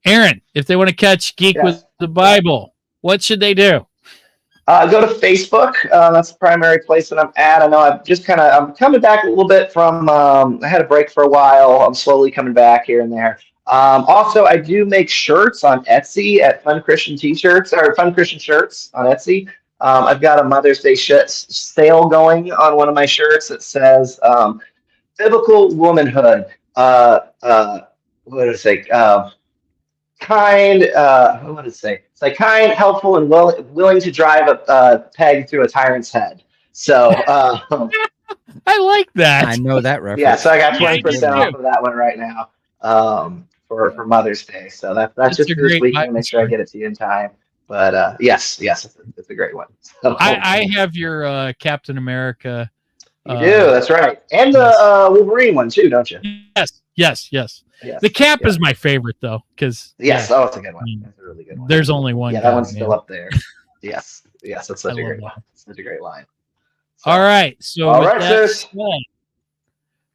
Speaker 3: Aaron, if they want to catch Geek with the Bible, what should they do?
Speaker 2: Go to Facebook. That's the primary place that I'm at. I know I'm coming back a little bit from, I had a break for a while. I'm slowly coming back here and there. Also, I do make shirts on Etsy at Fun Christian Shirts on Etsy. I've got a Mother's Day sale going on one of my shirts that says biblical womanhood. What did it say? Kind. What did it say? It's like kind, helpful, and willing to drive a peg through a tyrant's head. So
Speaker 3: I like that.
Speaker 1: I know that reference.
Speaker 2: Yeah, so I got 20% off of that one right now. for Mother's Day. So that's just
Speaker 3: a
Speaker 2: for this
Speaker 3: great
Speaker 2: weekend.
Speaker 3: Bible
Speaker 2: Make sure I
Speaker 3: story.
Speaker 2: get it to you in time. But yes, it's a great one. So,
Speaker 3: I have your Captain America.
Speaker 2: you do, that's right, and the Wolverine one too, don't you?
Speaker 3: Yes.
Speaker 2: Yes.
Speaker 3: The Cap
Speaker 2: Yes.
Speaker 3: is my favorite though, because
Speaker 2: Yes. Oh, it's a good one. It's a really good one.
Speaker 3: There's only one.
Speaker 2: Yeah,
Speaker 3: God,
Speaker 2: that one's
Speaker 3: man.
Speaker 2: still up there. Yes. That's such a great line. Such a great line. So,
Speaker 3: all right. So
Speaker 2: all
Speaker 3: with
Speaker 2: right,
Speaker 3: that
Speaker 2: sirs.
Speaker 3: said,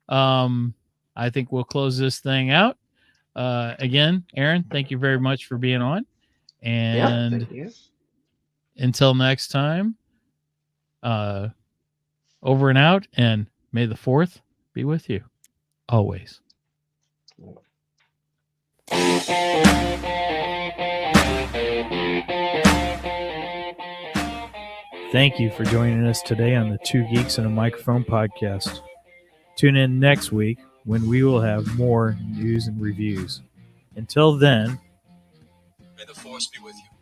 Speaker 3: I think we'll close this thing out. Again, Aaron, thank you very much for being on. And
Speaker 2: thank you.
Speaker 3: Until next time, over and out, and may the 4th be with you always. Thank you for joining us today on the Two Geeks and a Microphone podcast. Tune in next week when we will have more news and reviews. Until then,
Speaker 4: may the force be with you.